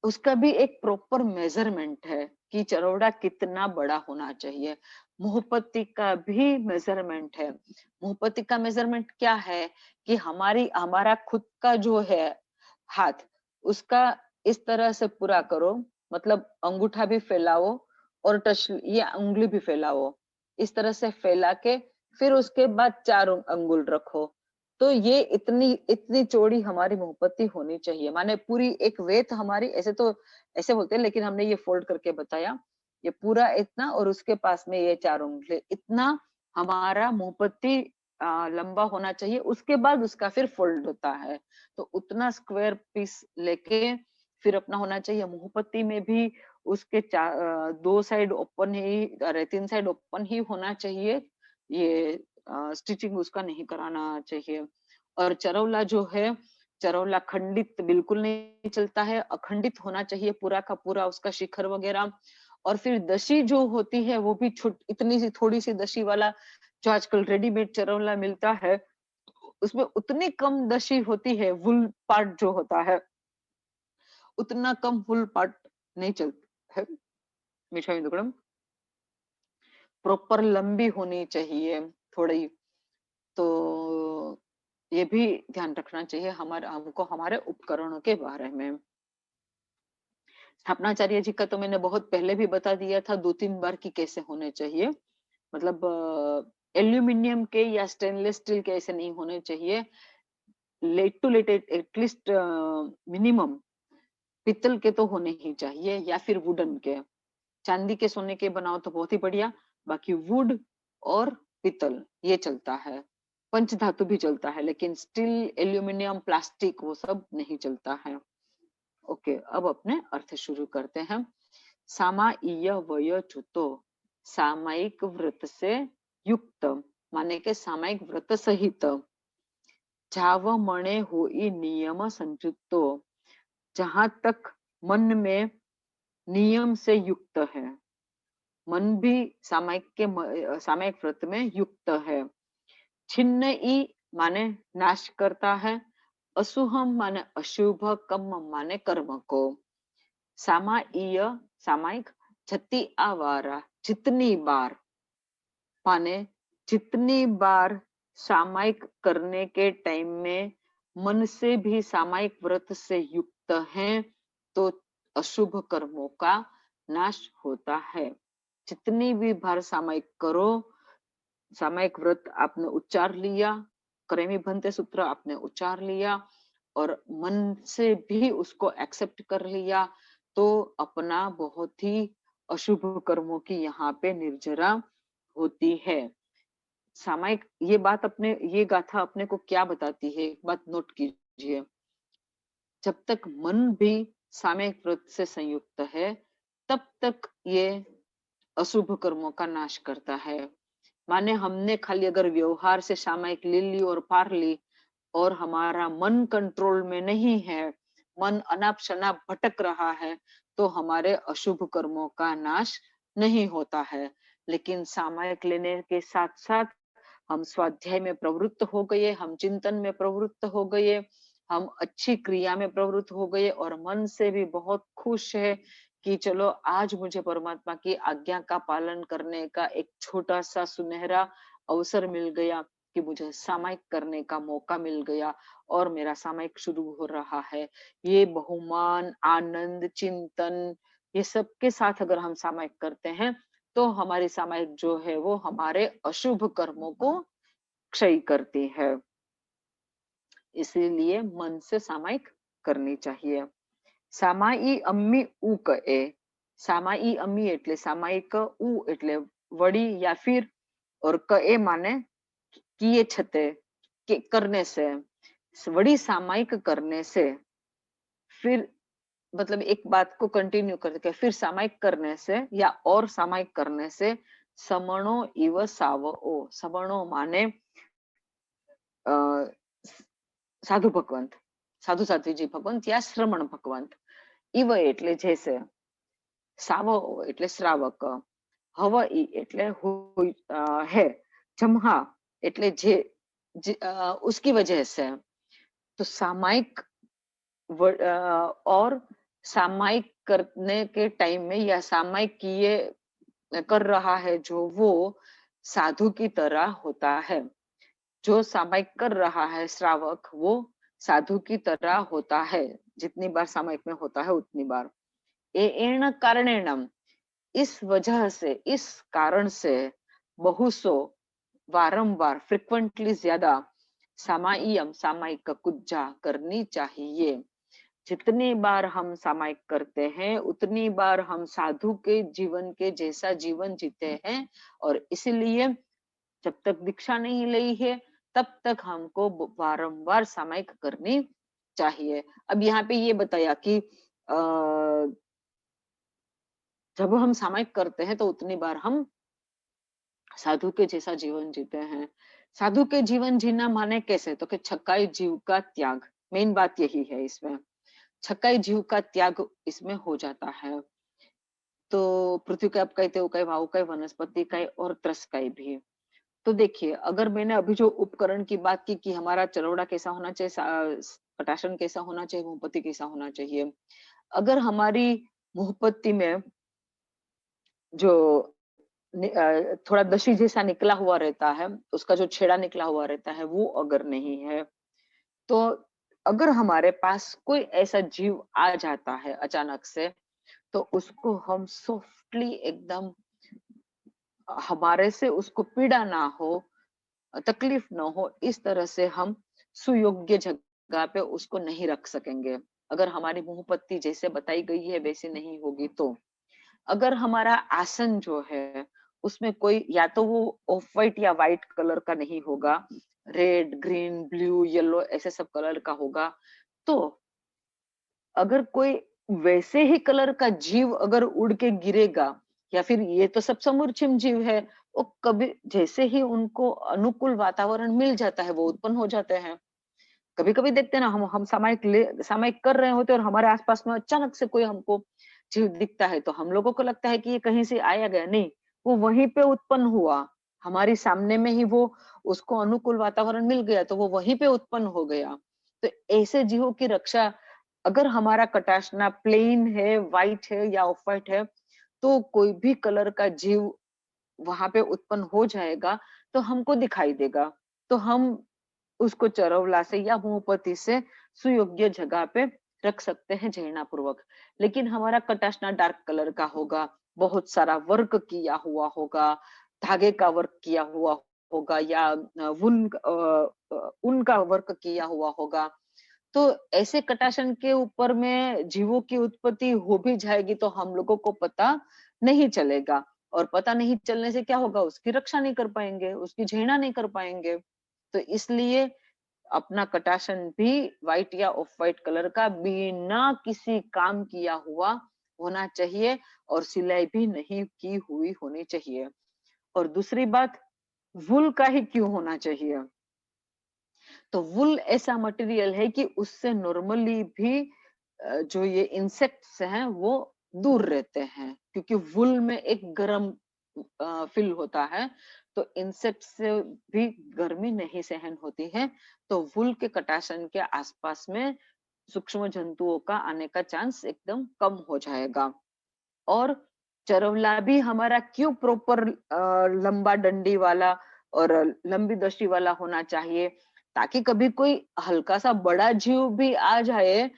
उसका भी एक प्रॉपर मेजरमेंट है कि चरौड़ा कितना बड़ा होना चाहिए। मुंहपत्ती का भी मेजरमेंट है। मुंहपत्ती का मेजरमेंट क्या है कि हमारा खुद का जो है हाथ, उसका इस तरह से पूरा करो, मतलब अंगूठा भी फैलाओ और टच ये उंगली भी फैलाओ, इस तरह से फैला के फिर उसके बाद 4 अंगुल रखो। तो ये इतनी इतनी चौड़ी हमारी मुंहपत्ती होनी चाहिए, माने पूरी एक वेथ हमारी, ऐसे तो ऐसे बोलते हैं लेकिन हमने ये फोल्ड करके बताया, ये पूरा इतना और उसके पास में ये 4 उंगली, इतना हमारा मुंहपत्ती लंबा होना चाहिए। उसके बाद उसका फिर फोल्ड होता है, तो उतना स्क्वायर पीस लेके फिर अपना होना चाहिए। मुंहपत्ती में भी उसके 2 साइड ओपन ही, अरे 3 साइड ओपन ही होना चाहिए। ये स्टिचिंग उसका नहीं कराना चाहिए। और चरौला जो है, चरौला खंडित बिल्कुल नहीं चलता है, अखंडित होना चाहिए पूरा का पूरा उसका शिखर वगैरह। और फिर दशी जो होती है वो भी इतनी सी थोड़ी सी दशी वाला जो आजकल रेडीमेड चरौला मिलता है, उसमें उतनी कम दशी होती है, वुल पार्ट जो होता है उतना कम वुल पार्ट नहीं चलता है मिठाई दुकड़म, प्रॉपर लंबी होनी चाहिए थोड़ी। तो ये भी ध्यान रखना चाहिए हमको हमारे उपकरणों के बारे में। स्थापनाचार्य जी का तो मैंने बहुत पहले भी बता दिया था 2-3 बार कि कैसे होने चाहिए। मतलब एल्यूमिनियम के या स्टेनलेस स्टील के ऐसे नहीं होने चाहिए। Late to late at least minimum पित्तल के तो होने ही चाहिए या फिर वुडन के। चांदी के सोने के बनाओ तो बहुत ही बढ़िया, बाकी वुड और पित्तल ये चलता है। पंच धातु भी चलता है, लेकिन स्टील, एल्यूमिनियम, प्लास्टिक वो सब नहीं चलता है। ओके, अब अपने अर्थ शुरू करते हैं। सामाईय वय जुतो, सामायिक व्रत से युक्त, माने के सामायिक व्रत सहित। जाव मणे होई नियम संयुक्तो, जहां तक मन में नियम से युक्त है, मन भी सामायिक व्रत में युक्त है। छिन्न ई माने नाश करता है, असुहम माने अशुभ, कम माने कर्म को। सामाईय सामायिक, जति आवारा जितनी बार, माने जितनी बार सामायिक करने के टाइम में मन से भी सामायिक व्रत से युक्त हैं, तो अशुभ कर्मों का नाश होता है। जितनी भी बार सामायिक करो, सामायिक व्रत आपने उच्चार लिया, करेमी भंते सूत्र आपने उच्चार लिया और मन से भी उसको एक्सेप्ट कर लिया, तो अपना बहुत ही अशुभ कर्मों की यहाँ पे निर्जरा होती है। सामायिक ये गाथा अपने को क्या बताती है, एक बात नोट कीजिए। जब तक मन भी सामायिक व्रत से संयुक्त है, तब तक ये अशुभ कर्मों का नाश करता है। माने हमने खाली अगर व्यवहार से सामायिक ले ली और पार ली और हमारा मन कंट्रोल में नहीं है, मन अनाप शनाप भटक रहा है, तो हमारे अशुभ कर्मों का नाश नहीं होता है। लेकिन सामायिक लेने के साथ साथ हम स्वाध्याय में प्रवृत्त हो गए, हम चिंतन में प्रवृत्त हो गए, हम अच्छी क्रिया में प्रवृत्त हो गए और मन से भी बहुत खुश है कि चलो आज मुझे परमात्मा की आज्ञा का पालन करने का एक छोटा सा सुनहरा अवसर मिल गया, कि मुझे सामायिक करने का मौका मिल गया और मेरा सामायिक शुरू हो रहा है। ये बहुमान, आनंद, चिंतन, ये सब के साथ अगर हम सामायिक करते हैं, तो हमारी सामायिक जो है वो हमारे अशुभ कर्मों को क्षय करती है। इसीलिए मन से सामायिक करनी चाहिए। सामाई अम्मी उ कए, सामाई अम्मी એટલે સામાયિક, ઉ એટલે વડી या फिर, और कए माने किए छते, के करने से, वड़ी सामायिक करने से, फिर मतलब एक बात को कंटिन्यू करके फिर सामायिक करने से या और सामायिक करने से, समणो इव सावओ, समणो माने साधु भगवंत, साधु साध्वीजी भगवंत या श्रमण भगवंत। इव એટલે જે છે, સાવો એટલે શ્રાવક, હવ ઈ એટલે है, जमहा એટલે જે उसकी वजह से। तो सामायिक और सामायिक करने के टाइम में या सामायिक किए कर रहा है जो, वो साधु की तरह होता है। जो सामायिक कर रहा है श्रावक, वो साधु की तरह होता है। जितनी बार सामायिक में होता है उतनी बार। एण कारणेनम, इस वजह से, इस कारण से, बहुसो वारंवार, फ्रिक्वेंटली ज्यादा, सामायियम सामायिक कुज्जा करनी चाहिए। जितनी बार हम सामायिक करते हैं उतनी बार हम साधु के जीवन के जैसा जीवन जीते हैं, और इसलिए जब तक दीक्षा नहीं ली है तब तक हमको बारंबार सामायिक करनी चाहिए। अब यहाँ पे ये बताया कि जब हम सामायिक करते हैं तो उतनी बार हम साधु के जैसा जीवन जीते हैं, साधु के जीवन जीना माने कैसे, तो कि छक्काई जीव का त्याग, मेन बात यही है इसमें। छक्काई जीव का त्याग इसमें हो जाता है। तो पृथ्वी का आप कहते हो कई भाव कई वनस्पति कई और त्रस कई भी। तो देखिए, अगर मैंने अभी जो उपकरण की बात की कि हमारा चरौड़ा कैसा होना चाहिए, कटासन कैसा होना चाहिए, मुंहपत्ती कैसा होना चाहिए। अगर हमारी मुंहपत्ती में जो थोड़ा दशी जैसा निकला हुआ रहता है, उसका जो छेड़ा निकला हुआ रहता है, वो अगर नहीं है, तो अगर हमारे पास कोई ऐसा जीव आ जाता है अचानक से, तो उसको हम सॉफ्टली एकदम, हमारे से उसको पीड़ा ना हो, तकलीफ ना हो, इस तरह से हम सुयोग्य जगह पे उसको नहीं रख सकेंगे। अगर हमारी मुंहपत्ती जैसे बताई गई है वैसे नहीं होगी तो। अगर हमारा आसन जो है उसमें कोई, या तो वो ऑफ व्हाइट या व्हाइट कलर का नहीं होगा, रेड, ग्रीन, ब्लू, येलो ऐसे सब कलर का होगा, तो अगर कोई वैसे ही कलर का जीव अगर उड़ के गिरेगा, या फिर ये तो सब समुर्चिम जीव है, वो कभी जैसे ही उनको अनुकूल वातावरण मिल जाता है वो उत्पन्न हो जाते हैं। कभी कभी देखते हैं ना, हम सामायिक कर रहे होते हैं और हमारे आसपास में अचानक से कोई हमको जीव दिखता है, तो हम लोगों को लगता है कि ये कहीं से आया गया, नहीं, वो वहीं पे उत्पन्न हुआ, हमारे सामने में ही वो, उसको अनुकूल वातावरण मिल गया तो वो वहीं पे उत्पन्न हो गया। तो ऐसे जीवों की रक्षा, अगर हमारा कटाशना प्लेन है, व्हाइट है या ऑफ व्हाइट है, तो कोई भी कलर का जीव वहां पे उत्पन्न हो जाएगा तो हमको दिखाई देगा, तो हम उसको चरवला से या मुंहपत्ती से सुयोग्य जगह पे रख सकते हैं झेलना पूर्वक। लेकिन हमारा कटाशना डार्क कलर का होगा, बहुत सारा वर्क किया हुआ होगा, धागे का वर्क किया हुआ होगा, या ऊन का वर्क किया हुआ होगा, तो ऐसे कटाशन के ऊपर में जीवों की उत्पत्ति हो भी जाएगी तो हम लोगों को पता नहीं चलेगा, और पता नहीं चलने से क्या होगा, उसकी रक्षा नहीं कर पाएंगे, उसकी झेलना नहीं कर पाएंगे। तो इसलिए अपना कटाशन भी व्हाइट या ऑफ व्हाइट कलर का बिना किसी काम किया हुआ होना चाहिए, और सिलाई भी नहीं की हुई होनी चाहिए। और दूसरी बात, वूल का ही क्यों होना चाहिए, तो वुल ऐसा मटेरियल है कि उससे नॉर्मली भी जो ये इंसेक्ट्स हैं वो दूर रहते हैं, क्योंकि वुल में एक गर्म फील होता है, तो इंसेक्ट से भी गर्मी नहीं सहन होती है, तो वुल के कटाशन के आसपास में सूक्ष्म जंतुओं का आने का चांस एकदम कम हो जाएगा। और चरवला भी हमारा क्यों प्रॉपर लंबा डंडी वाला और लंबी दृष्टि वाला होना चाहिए, ताकि कभी कोई हल्का सा बड़ा जीव भी आ जाए,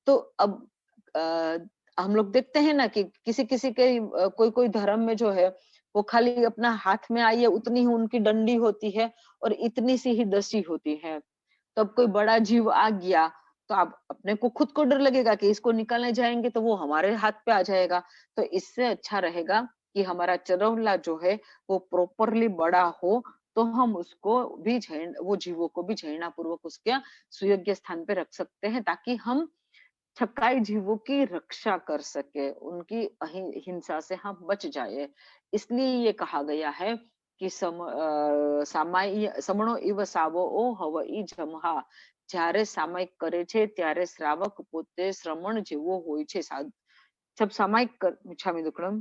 तो अब अ, हम लोग देखते हैं ना कि किसी किसी के कोई कोई धर्म में जो है वो खाली अपना हाथ में आई है उतनी ही उनकी डंडी होती है और इतनी सी ही दृष्टि होती है। तो अब कोई बड़ा जीव आ गया तो आप अपने को खुद को डर लगेगा कि इसको निकालने जाएंगे तो वो हमारे हाथ पे आ जाएगा। तो इससे अच्छा रहेगा कि हमारा चरवला जो है वो प्रॉपरली बड़ा हो, तो हम उसको भी झेल वो जीवों को भी झेलना पूर्वक उसके सुयोग्य स्थान पे रख सकते हैं, ताकि हम छक्काई जीवों की रक्षा कर सके, उनकी हिंसा से हम बच जाए। इसलिए ये कहा गया है कि સમણો ઇવ સાવો ઓ હવઈ જમહા, જ્યારે સામાયિક કરે છે ત્યારે શ્રાવક પોતે શ્રમણ જેવો હોય છે। जब सामायिक कर क्षमा दुक्कड़म,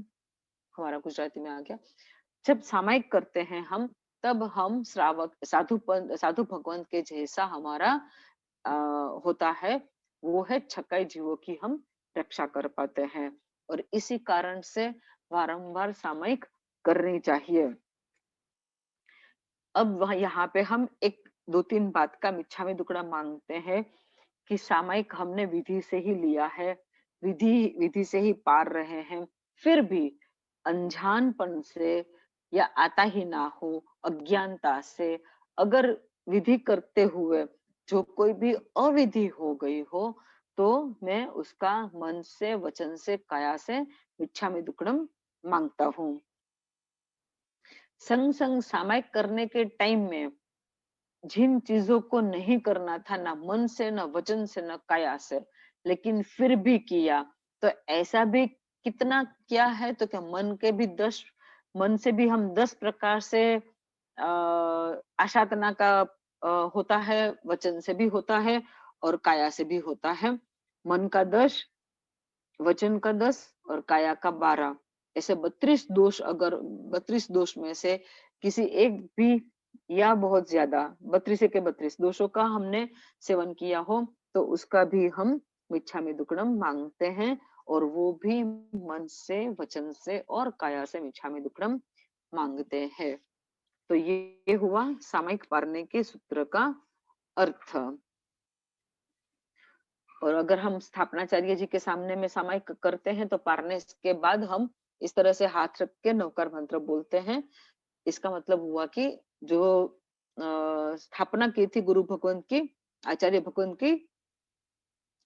हमारा गुजराती में आ गया। जब सामायिक करते हैं हम, तब हम श्रावक साधु भगवंत के जैसा हमारा अ, होता है, वो है छक्काई जीवों की हम रक्षा कर पाते हैं, और इसी कारण से बारंबार सामायिक करनी चाहिए। अब वह यहाँ पे हम एक दो तीन बात का मिच्छामी दुक्कड़ा मांगते हैं कि सामायिक हमने विधि से ही लिया है, विधि विधि से ही पार रहे हैं, फिर भी अनजानपन से या आता ही ना हो, अज्ञानता से अगर विधि करते हुए जो कोई भी अविधि हो गई हो, तो मैं उसका मन से, वचन से, काया से मिच्छामी दुक्कड़म मांगता हूँ। संग संग सामायिक करने के टाइम में जिन चीजों को नहीं करना था, ना मन से, ना वचन से, ना काया से, लेकिन फिर भी किया, तो ऐसा भी कितना क्या है, तो क्या मन के भी 10, मन से भी हम 10 प्रकार से आशातना का होता है, वचन से भी होता है और काया से भी होता है। मन का 10, वचन का 10 और काया का 12, ऐसे 32 दोष, अगर 32 दोष में से किसी एक भी या बहुत ज्यादा 32 के 32 दोषों का हमने सेवन किया हो तो उसका भी हम मिच्छामि दुक्कडम मांगते हैं, और वो भी मन से, वचन से और काया से मिच्छामि दुक्कडम मांगते हैं। तो ये हुआ सामयिक पारने के सूत्र का अर्थ। और अगर हम स्थापनाचार्य जी के सामने में सामयिक करते हैं तो पारने के बाद हम इस तरह से हाथ रख के नवकार मंत्र बोलते हैं। इसका मतलब हुआ कि जो स्थापना की थी गुरु भगवंत की, आचार्य भगवंत की,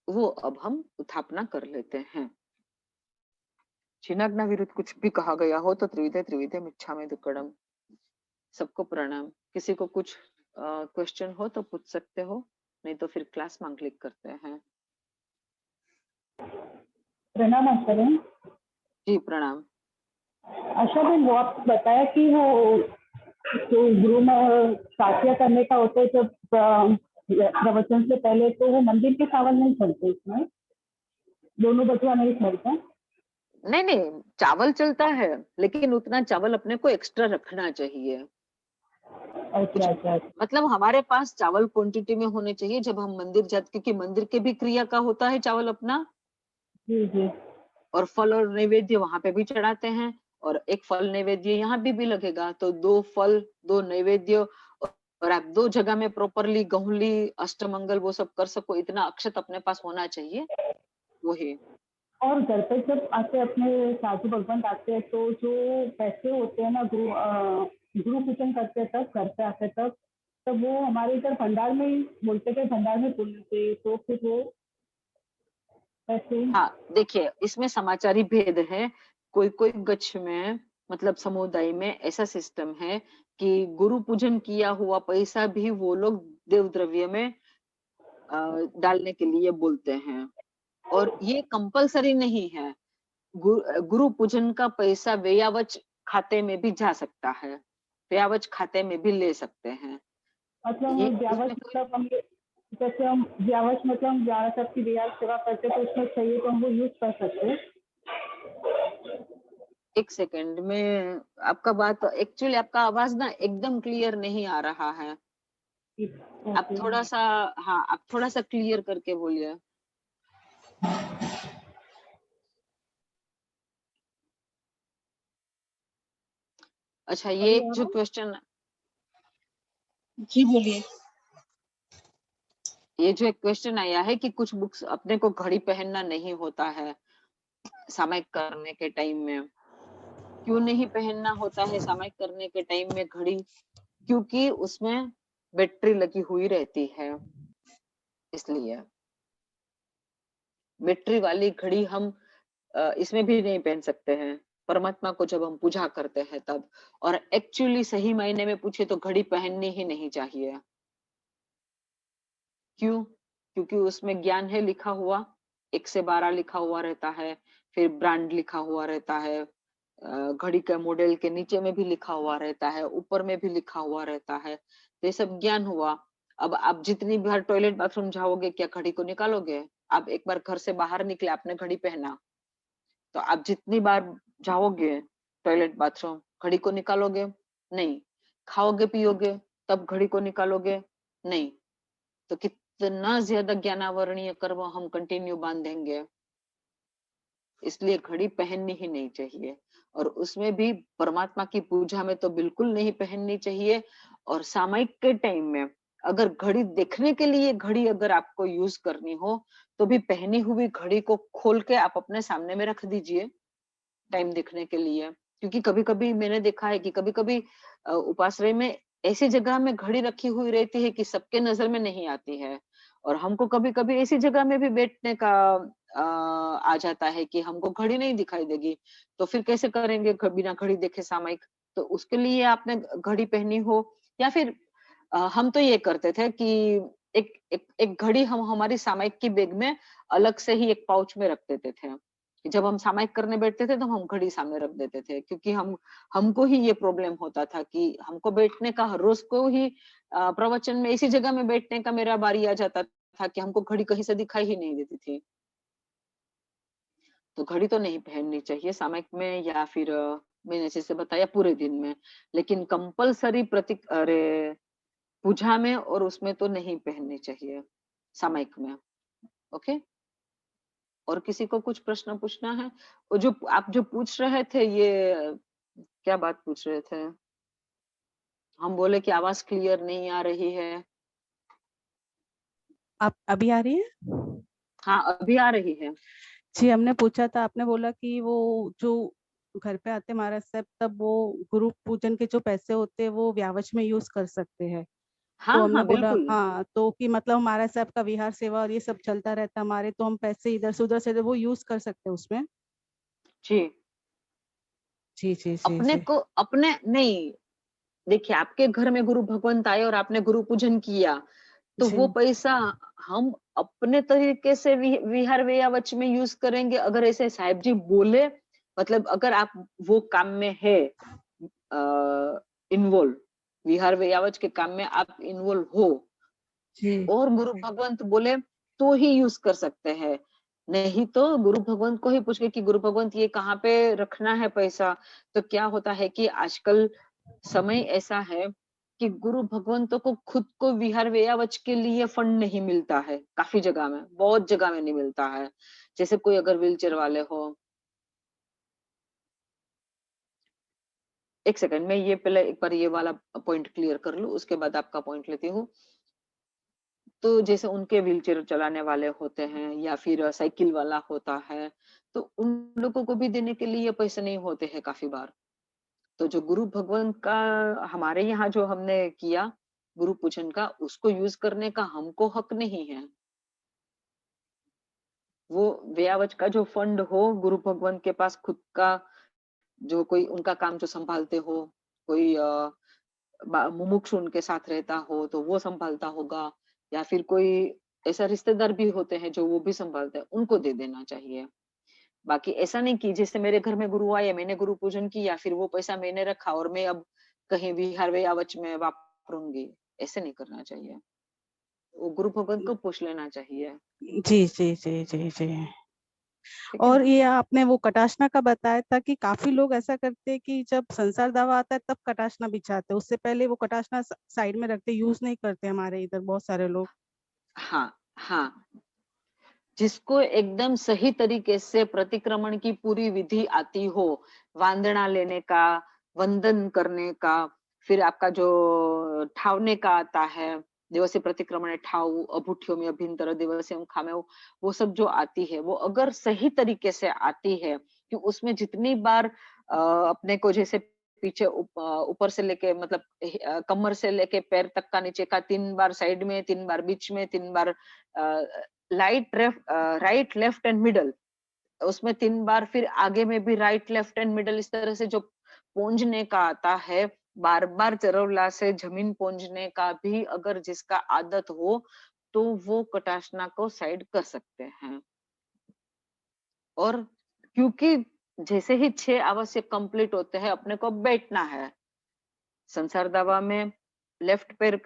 वो अब हम स्थापना कर लेते हैं। छिन्नाज्ञा विरुद्ध कुछ भी कहा गया हो तो त्रिविधे त्रिविधे मिच्छामि दुक्कडम। सबको प्रणाम। किसी को कुछ क्वेश्चन हो तो पूछ सकते हो, नहीं तो फिर क्लास मंगलिक करते हैं। प्रणाम आशा बहन। जी प्रणाम। आशा बहन, वो आपने बताया कि वो जो गुरु में साथिया करने का होता है जब प्रवचन से पहले, तो वो मंदिर के चावल नहीं चलते, इसमें दोनों बचवा नहीं चलता। नहीं नहीं, चावल चलता है, लेकिन उतना चावल अपने को एक्स्ट्रा रखना चाहिए। अच्छा अच्छा। मतलब हमारे पास चावल क्वांटिटी में होने चाहिए जब हम मंदिर जाते, क्योंकि मंदिर के भी क्रिया का होता है चावल अपना, जी जी। और फल और नैवेद्य वहां पे भी चढ़ाते हैं, और एक फल नैवेद्य यहाँ भी लगेगा, तो 2 फल 2 नैवेद्य, और आप 2 जगह में प्रॉपरली गहुली अष्टमंगल वो सब कर सको, इतना अक्षत अपने पास होना चाहिए। वही और घर पे जब आते अपने साधु भगवान आते हैं तो जो पैसे होते हैं ना, गुरु पूजन करते तब, घर पे आते तब वो हमारे इधर भंडार में ही बोलते थे, भंडार में बोलते, तो फिर वो पैसे। हाँ, देखिए इसमें समाचारी भेद है। कोई कोई गच्छ में, मतलब समुदाय में ऐसा सिस्टम है कि गुरु पूजन किया हुआ पैसा भी वो लोग देव द्रव्य में डालने के लिए बोलते हैं, और ये कंपलसरी नहीं है। गुरु पूजन का पैसा व्ययावच खाते में भी जा सकता है, व्ययावच खाते में भी ले सकते हैं। मतलब ये व्यावस इसमें कोई, मतलब हम जैसे हम व्यावस मतलब हम 11 सब की रियाज सेवा करते तो उसमें चाहिए तो हम वो यूज कर सकते हैं। एक सेकंड में, आपका बात एक्चुअली, आपका आवाज ना एकदम क्लियर नहीं आ रहा है। आप ओके। थोड़ा सा, हाँ आप थोड़ा सा क्लियर करके बोलिए। अच्छा, ये अभी एक आ जो रहा है? क्वेश्चन, जी बोलिए। ये जो एक क्वेश्चन आया है कि कुछ बुक्स अपने को घड़ी पहनना नहीं होता है सामयिक करने के टाइम में। क्यों नहीं पहनना होता है सामयिक करने के टाइम में घड़ी? क्योंकि उसमें बैटरी लगी हुई रहती है, इसलिए बैटरी वाली घड़ी हम इसमें भी नहीं पहन सकते हैं, परमात्मा को जब हम पूजा करते हैं तब। और एक्चुअली सही मायने में पूछे तो घड़ी पहननी ही नहीं चाहिए। क्यों? क्योंकि उसमें ज्ञान है लिखा हुआ, 1 से 12 लिखा हुआ रहता है, फिर ब्रांड लिखा हुआ रहता है, घड़ी के मॉडल के नीचे में भी लिखा हुआ रहता है, ऊपर में भी लिखा हुआ रहता है, तो ये सब ज्ञान हुआ। अब आप जितनी बार टॉयलेट बाथरूम जाओगे, क्या घड़ी को निकालोगे? आप एक बार घर से बाहर निकले, आपने घड़ी पहना, तो आप जितनी बार जाओगे टॉयलेट बाथरूम, घड़ी को निकालोगे? नहीं। खाओगे पियोगे, तब घड़ी को निकालोगे? नहीं। तो कितना ज्यादा ज्ञानावरणीय कर्म हम कंटिन्यू बांधेंगे, इसलिए घड़ी पहननी ही नहीं चाहिए। और उसमें भी परमात्मा की पूजा में तो बिल्कुल नहीं पहननी चाहिए। और सामयिक के टाइम में अगर घड़ी देखने के लिए घड़ी अगर आपको यूज करनी हो, तो भी पहनी हुई घड़ी को खोल के आप अपने सामने में रख दीजिए टाइम देखने के लिए। क्योंकि कभी कभी मैंने देखा है कि कभी कभी उपाश्रय में ऐसी जगह में घड़ी रखी हुई रहती है कि सबके नजर में नहीं आती है, और हमको कभी कभी ऐसी जगह में भी बैठने का आ जाता है कि हमको घड़ी नहीं दिखाई देगी, तो फिर कैसे करेंगे बिना घड़ी देखे सामयिक? तो उसके लिए आपने घड़ी पहनी हो, या फिर हम तो ये करते थे कि एक एक एक घड़ी हम हमारी सामयिक की बैग में अलग से ही एक पाउच में रख देते थे, जब हम सामायिक करने बैठते थे तो हम घड़ी सामने रख देते थे, क्योंकि हमको ही ये प्रॉब्लम होता था कि हमको बैठने का हर रोज को ही प्रवचन में इसी जगह में बैठने का मेरा बारी आ जाता था कि हमको घड़ी कहीं से दिखाई ही नहीं देती थी। तो घड़ी तो नहीं पहननी चाहिए सामयिक में, या फिर मैंने जैसे बताया पूरे दिन में, लेकिन कंपल्सरी प्रतीक अरे पूजा में और उसमें तो नहीं पहननी चाहिए सामयिक में। ओके, और किसी को कुछ प्रश्न पूछना है? वो जो आप जो पूछ रहे थे, ये क्या बात पूछ रहे थे? हम बोले कि आवाज क्लियर नहीं आ रही है। आप अभी आ रही है? हाँ, अभी आ रही है। जी, हमने पूछा था, आपने बोला कि वो जो घर पे आते महाराज साहब, तब वो गुरु पूजन के जो पैसे होते हैं वो व्यावच में यूज कर सकते हैं। हाँ तो हमने हाँ, बोला बिल्कुल। हाँ, तो कि मतलब महाराज साहब का विहार सेवा और ये सब चलता रहता हमारे, तो हम पैसे इधर से उधर से वो यूज कर सकते हैं उसमें। जी, जी जी जी अपने जी को अपने नहीं, देखिए आपके घर में गुरु भगवंत आए और आपने गुरु पूजन किया, तो जी वो पैसा हम अपने तरीके से विहार व्यवच में यूज करेंगे। अगर ऐसे साहिब जी बोले, मतलब अगर आप वो काम में है इन्वॉल्व, विहार व्यवच के काम में आप इन्वॉल्व हो, जी और गुरु भगवंत बोले तो ही यूज कर सकते हैं। नहीं तो गुरु भगवंत को ही पूछ के कि गुरु भगवंत ये कहाँ पे रखना है पैसा। तो क्या होता है कि आजकल समय ऐसा है कि गुरु भगवंतों को खुद को विहार व्यवच के लिए फंड नहीं मिलता है, काफी जगह में, बहुत जगह में नहीं मिलता है। जैसे कोई अगर व्हीलचेयर वाले हो, एक सेकंड में ये पहले एक बार ये वाला पॉइंट क्लियर कर लूं, उसके बाद आपका पॉइंट लेती हूँ। तो जैसे उनके व्हीलचेयर चलाने वाले होते हैं या फिर साइकिल वाला होता है, तो उन लोगों को भी देने के लिए पैसे नहीं होते हैं काफी बार। तो जो गुरु भगवंत का हमारे यहाँ जो हमने किया गुरु पूजन का, उसको यूज करने का हमको हक नहीं है। वो व्यावच का जो फंड हो गुरु भगवंत के पास खुद का, जो कोई उनका काम जो संभालते हो, कोई मुमुक्षु उनके साथ रहता हो तो वो संभालता होगा, या फिर कोई ऐसा रिश्तेदार भी होते हैं जो वो भी संभालते हैं, उनको दे देना चाहिए। बाकी ऐसा नहीं कि जैसे मेरे घर में गुरु आए, मैंने गुरु पूजन किया, फिर वो पैसा मैंने रखा और मैं अब कहीं भी हर वे आवच में वापरूंगी, ऐसे नहीं करना चाहिए। वो गुरु भगवंत को पूछ लेना चाहिए। जी जी जी जी जी। ठीक है और ना? ये आपने वो कटाशना का बताया था कि काफी लोग ऐसा करते हैं कि जब संसार दावा आता है तब कटाशना बिछाते हैं, उससे पहले वो कटाशना साइड में रखते, यूज नहीं करते हमारे इधर बहुत सारे लोग। हाँ हाँ, जिसको एकदम सही तरीके से प्रतिक्रमण की पूरी विधि आती हो, वांदना लेने का, वंदन करने का, फिर आपका जो ठावने का आता है, दिवसी प्रतिक्रमण ठाऊ अभूठ्यो में अभ्यंतर दिवसी खामे, वो सब जो आती है, वो अगर सही तरीके से आती है कि उसमें जितनी बार अपने को जैसे पीछे ऊपर से लेके मतलब कमर से लेके पैर तक का नीचे का 3 बार साइड में, 3 बार बीच में, 3 बार राइट लेफ्ट एंड मिडल, उसमें 3 बार, फिर आगे में भी राइट लेफ्ट एंड मिडल, इस तरह से जो पोंछने का आता है, बार बार चरवला से जमीन पोंछने का भी अगर जिसका आदत हो, तो वो कटाशना को साइड कर सकते हैं। और क्योंकि जैसे ही 6 आवश्यक कंप्लीट होते हैं, अपने को बैठना है संसार दावा में, लेफ्ट पैर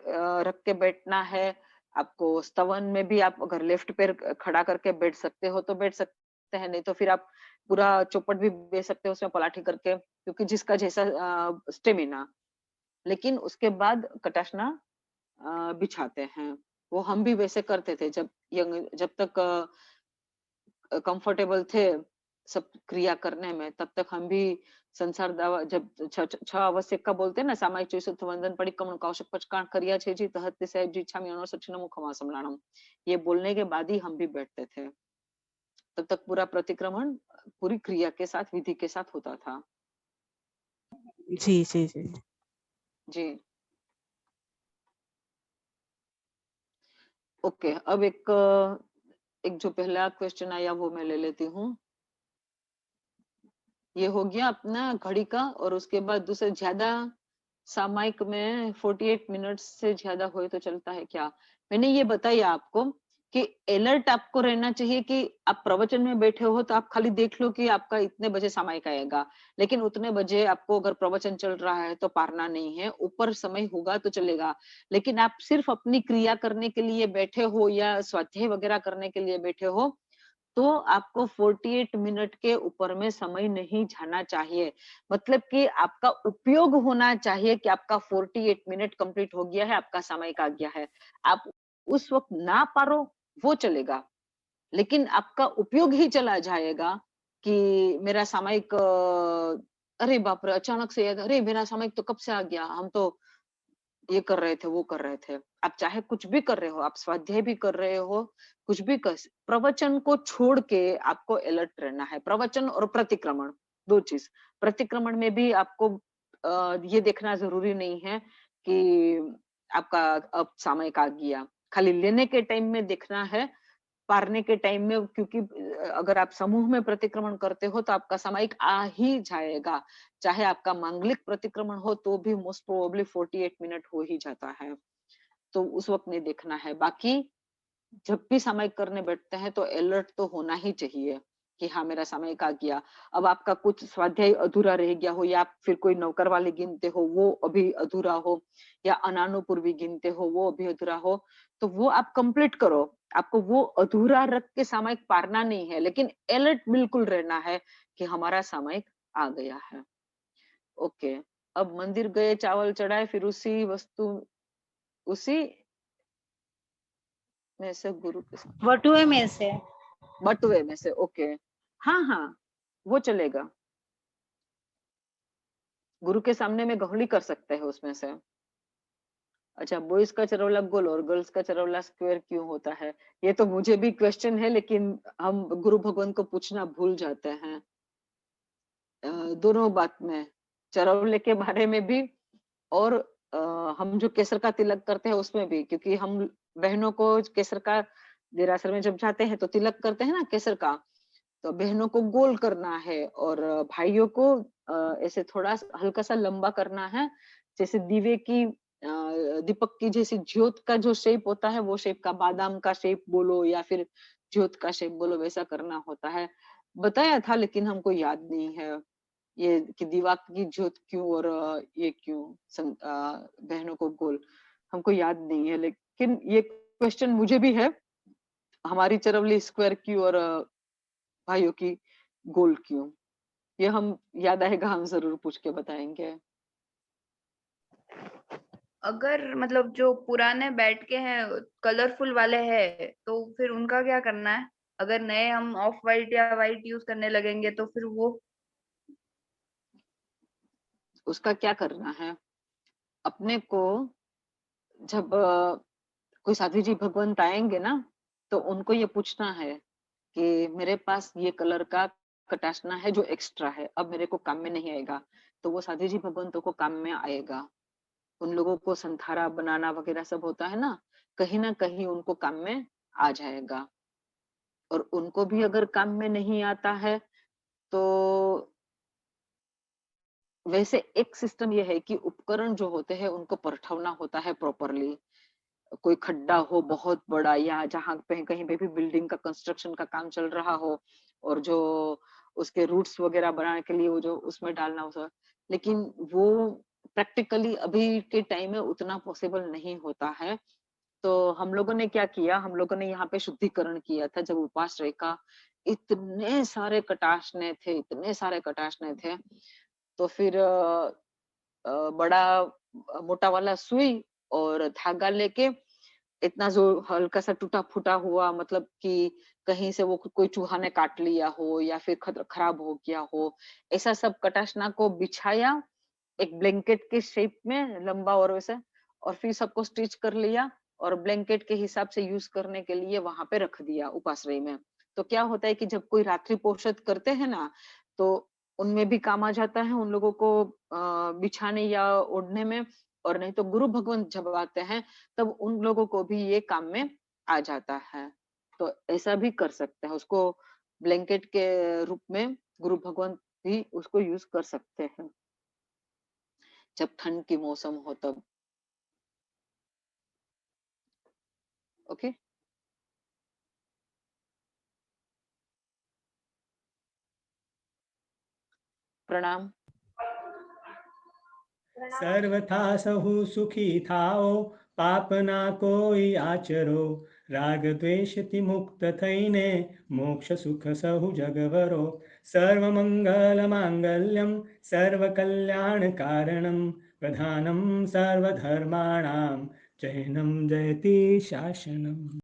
रख के बैठना है। आपको स्तवन में भी आप अगर लेफ्ट पैर खड़ा करके बैठ सकते हो तो बैठ सकते हैं, नहीं तो फिर आप पूरा चौपट भी बैठ सकते हो उसमें पलाठी करके, क्योंकि जिसका जैसा स्टेमिना। लेकिन उसके बाद कटाशना बिछाते हैं। वो हम भी वैसे करते थे जब यंग, जब तक कंफर्टेबल थे सब क्रिया करने में, तब तक हम भी संसार दावा जब छह आवश्यक का बोलते हैं ना, सामायिक चौसठ वंदन परिक्रमण कौशक पचकाण करिया छे जी तहत साहेब जी इच्छा में अनुसक्षण मुखमा समलाणम, ये बोलने के बाद ही हम भी बैठते थे। तब तक पूरा प्रतिक्रमण पूरी क्रिया के साथ, विधि के साथ होता था। जी जी जी जी ओके, अब एक जो पहला क्वेश्चन आया वो मैं ले लेती हूँ। ये हो गया अपना घड़ी का, और उसके बाद दूसरे ज्यादा सामायिक में 48 मिनट से ज्यादा हुए तो चलता है क्या? मैंने ये बताया आपको कि अलर्ट आपको रहना चाहिए कि आप प्रवचन में बैठे हो तो आप खाली देख लो कि आपका इतने बजे सामयिक आएगा, लेकिन उतने बजे आपको अगर प्रवचन चल रहा है तो पारना नहीं है, ऊपर समय होगा तो चलेगा। लेकिन आप सिर्फ अपनी क्रिया करने के लिए बैठे हो या स्वाध्याय वगैरह करने के लिए बैठे हो, तो आपको 48 मिनट के ऊपर में समय नहीं जाना चाहिए। मतलब कि आपका उपयोग होना चाहिए कि आपका 48 मिनट कंप्लीट हो गया है, आपका सामयिक आ गया है। आप उस वक्त ना पारो वो चलेगा, लेकिन आपका उपयोग ही चला जाएगा कि मेरा सामयिक अरे बाप रे! अचानक से याद, अरे मेरा सामयिक तो कब से आ गया, हम तो ये कर रहे थे, वो कर रहे थे। आप चाहे कुछ भी कर रहे हो, आप स्वाध्याय भी कर रहे हो, कुछ भी कर, प्रवचन को छोड़ के आपको अलर्ट रहना है। प्रवचन और प्रतिक्रमण 2 चीज। प्रतिक्रमण में भी आपको ये देखना जरूरी नहीं है कि आपका अब सामयिक आ गया। खाली लेने के टाइम में देखना है, पारने के टाइम में, क्योंकि अगर आप समूह में प्रतिक्रमण करते हो तो आपका सामयिक आ ही जाएगा। चाहे आपका मांगलिक प्रतिक्रमण हो तो भी मोस्ट प्रोबेबली 48 मिनट हो ही जाता है, तो उस वक्त नहीं देखना है। बाकी जब भी सामयिक करने बैठते हैं तो अलर्ट तो होना ही चाहिए कि हाँ मेरा सामयिक आ गया। अब आपका कुछ स्वाध्याय अधूरा रह गया हो, या आप फिर कोई नौकर वाले गिनते हो वो अभी अधूरा हो, या अनानुपूर्वी गिनते हो वो अभी अधूरा हो, तो वो आप कंप्लीट करो। आपको वो अधूरा रख के सामयिक पारना नहीं है, लेकिन अलर्ट बिल्कुल रहना है कि हमारा सामयिक आ गया है। ओके, अब मंदिर गए, चावल चढ़ाए, फिर उसी में से गुरु के साथ बटुए में से। बटुए में से। ओके, हाँ हाँ, वो चलेगा। गुरु के सामने में गहुली कर सकते हैं उसमें से। अच्छा, बॉयज का चरौला गोल और गर्ल्स का चरौला स्क्वायर क्यों होता है? ये तो मुझे भी क्वेश्चन है, लेकिन हम गुरु भगवान को पूछना भूल जाते हैं। दोनों बात में, चरौले के बारे में भी, और हम जो केसर का तिलक करते हैं उसमें भी, क्योंकि हम बहनों को केसर का, देरासर में जब जाते हैं तो तिलक करते हैं ना केसर का, तो बहनों को गोल करना है और भाइयों को ऐसे थोड़ा हल्का सा लंबा करना है, जैसे दीवे की दीपक की जैसी ज्योत का जो शेप होता है वो शेप का, बादाम का शेप बोलो या फिर ज्योत का शेप बोलो, वैसा करना होता है। बताया था लेकिन हमको याद नहीं है ये कि दीवा की ज्योत क्यों और ये क्यों बहनों को गोल, हमको याद नहीं है। लेकिन ये क्वेश्चन मुझे भी है, हमारी चरवली स्क्वायर क्यों और भाइयों की गोल क्यों, ये हम याद आएगा हम जरूर पूछ के बताएंगे। अगर मतलब जो पुराने बैठ के हैं कलरफुल वाले हैं तो फिर उनका क्या करना है? अगर नए हम ऑफ वाइट या वाइट यूज करने लगेंगे तो फिर वो उसका क्या करना है, अपने को जब कोई साधु जी भगवंत आएंगे ना, तो उनको ये पूछना है कि मेरे पास ये कलर का कटासना है जो एक्स्ट्रा है, अब मेरे को काम में नहीं आएगा, तो वो साधु जी भगवंतों को काम में आएगा। उन लोगों को संथारा बनाना वगैरह सब होता है ना कहीं उनको काम में आ जाएगा। और उनको भी अगर काम में नहीं आता है तो वैसे एक सिस्टम ये है कि उपकरण जो होते हैं उनको परखना होता है प्रॉपरली। कोई खड्डा हो बहुत बड़ा, या जहाँ पे कहीं पे भी बिल्डिंग का कंस्ट्रक्शन का काम चल रहा हो, और जो उसके रूट्स वगैरह बनाने के लिए वो जो उसमें डालना हो, लेकिन वो प्रैक्टिकली अभी के टाइम में उतना पॉसिबल नहीं होता है। तो हम लोगों ने क्या किया, हम लोगों ने यहाँ पे शुद्धिकरण किया था जब उपास रेखा, इतने सारे कटाशने थे, इतने सारे कटाशने थे। तो फिर बड़ा मोटा वाला सुई और धागा लेके, इतना जो हल्का सा टूटा फूटा हुआ, मतलब कि कहीं से वो कोई चूहा ने काट लिया हो या फिर खराब हो गया हो, ऐसा सब कटाशना को बिछाया एक ब्लैंकेट के शेप में, लंबा और वैसे, और फिर सबको स्टिच कर लिया और ब्लैंकेट के हिसाब से यूज करने के लिए वहां पे रख दिया उपाश्रय में। तो क्या होता है कि जब कोई रात्रि पोषद करते हैं ना, तो उनमें भी काम आ जाता है उन लोगों को बिछाने या ओढ़ने में, और नहीं तो गुरु भगवान जब आते हैं तब उन लोगों को भी ये काम में आ जाता है। तो ऐसा भी कर सकते हैं उसको, ब्लैंकेट के रूप में गुरु भगवान भी उसको यूज कर सकते हैं जब ठंड की मौसम हो तब। ओके, प्रणाम। सर्वथा सहु सुखी थाओ, पाप ना कोई आचरो, राग द्वेष ति मुक्त थईने, मोक्ष सुख सहु जगवरो। सर्व मंगल मांगल्यम सर्व कल्याण कारणम, प्रधानम सर्वधर्माणां जैनम जयति शासनम।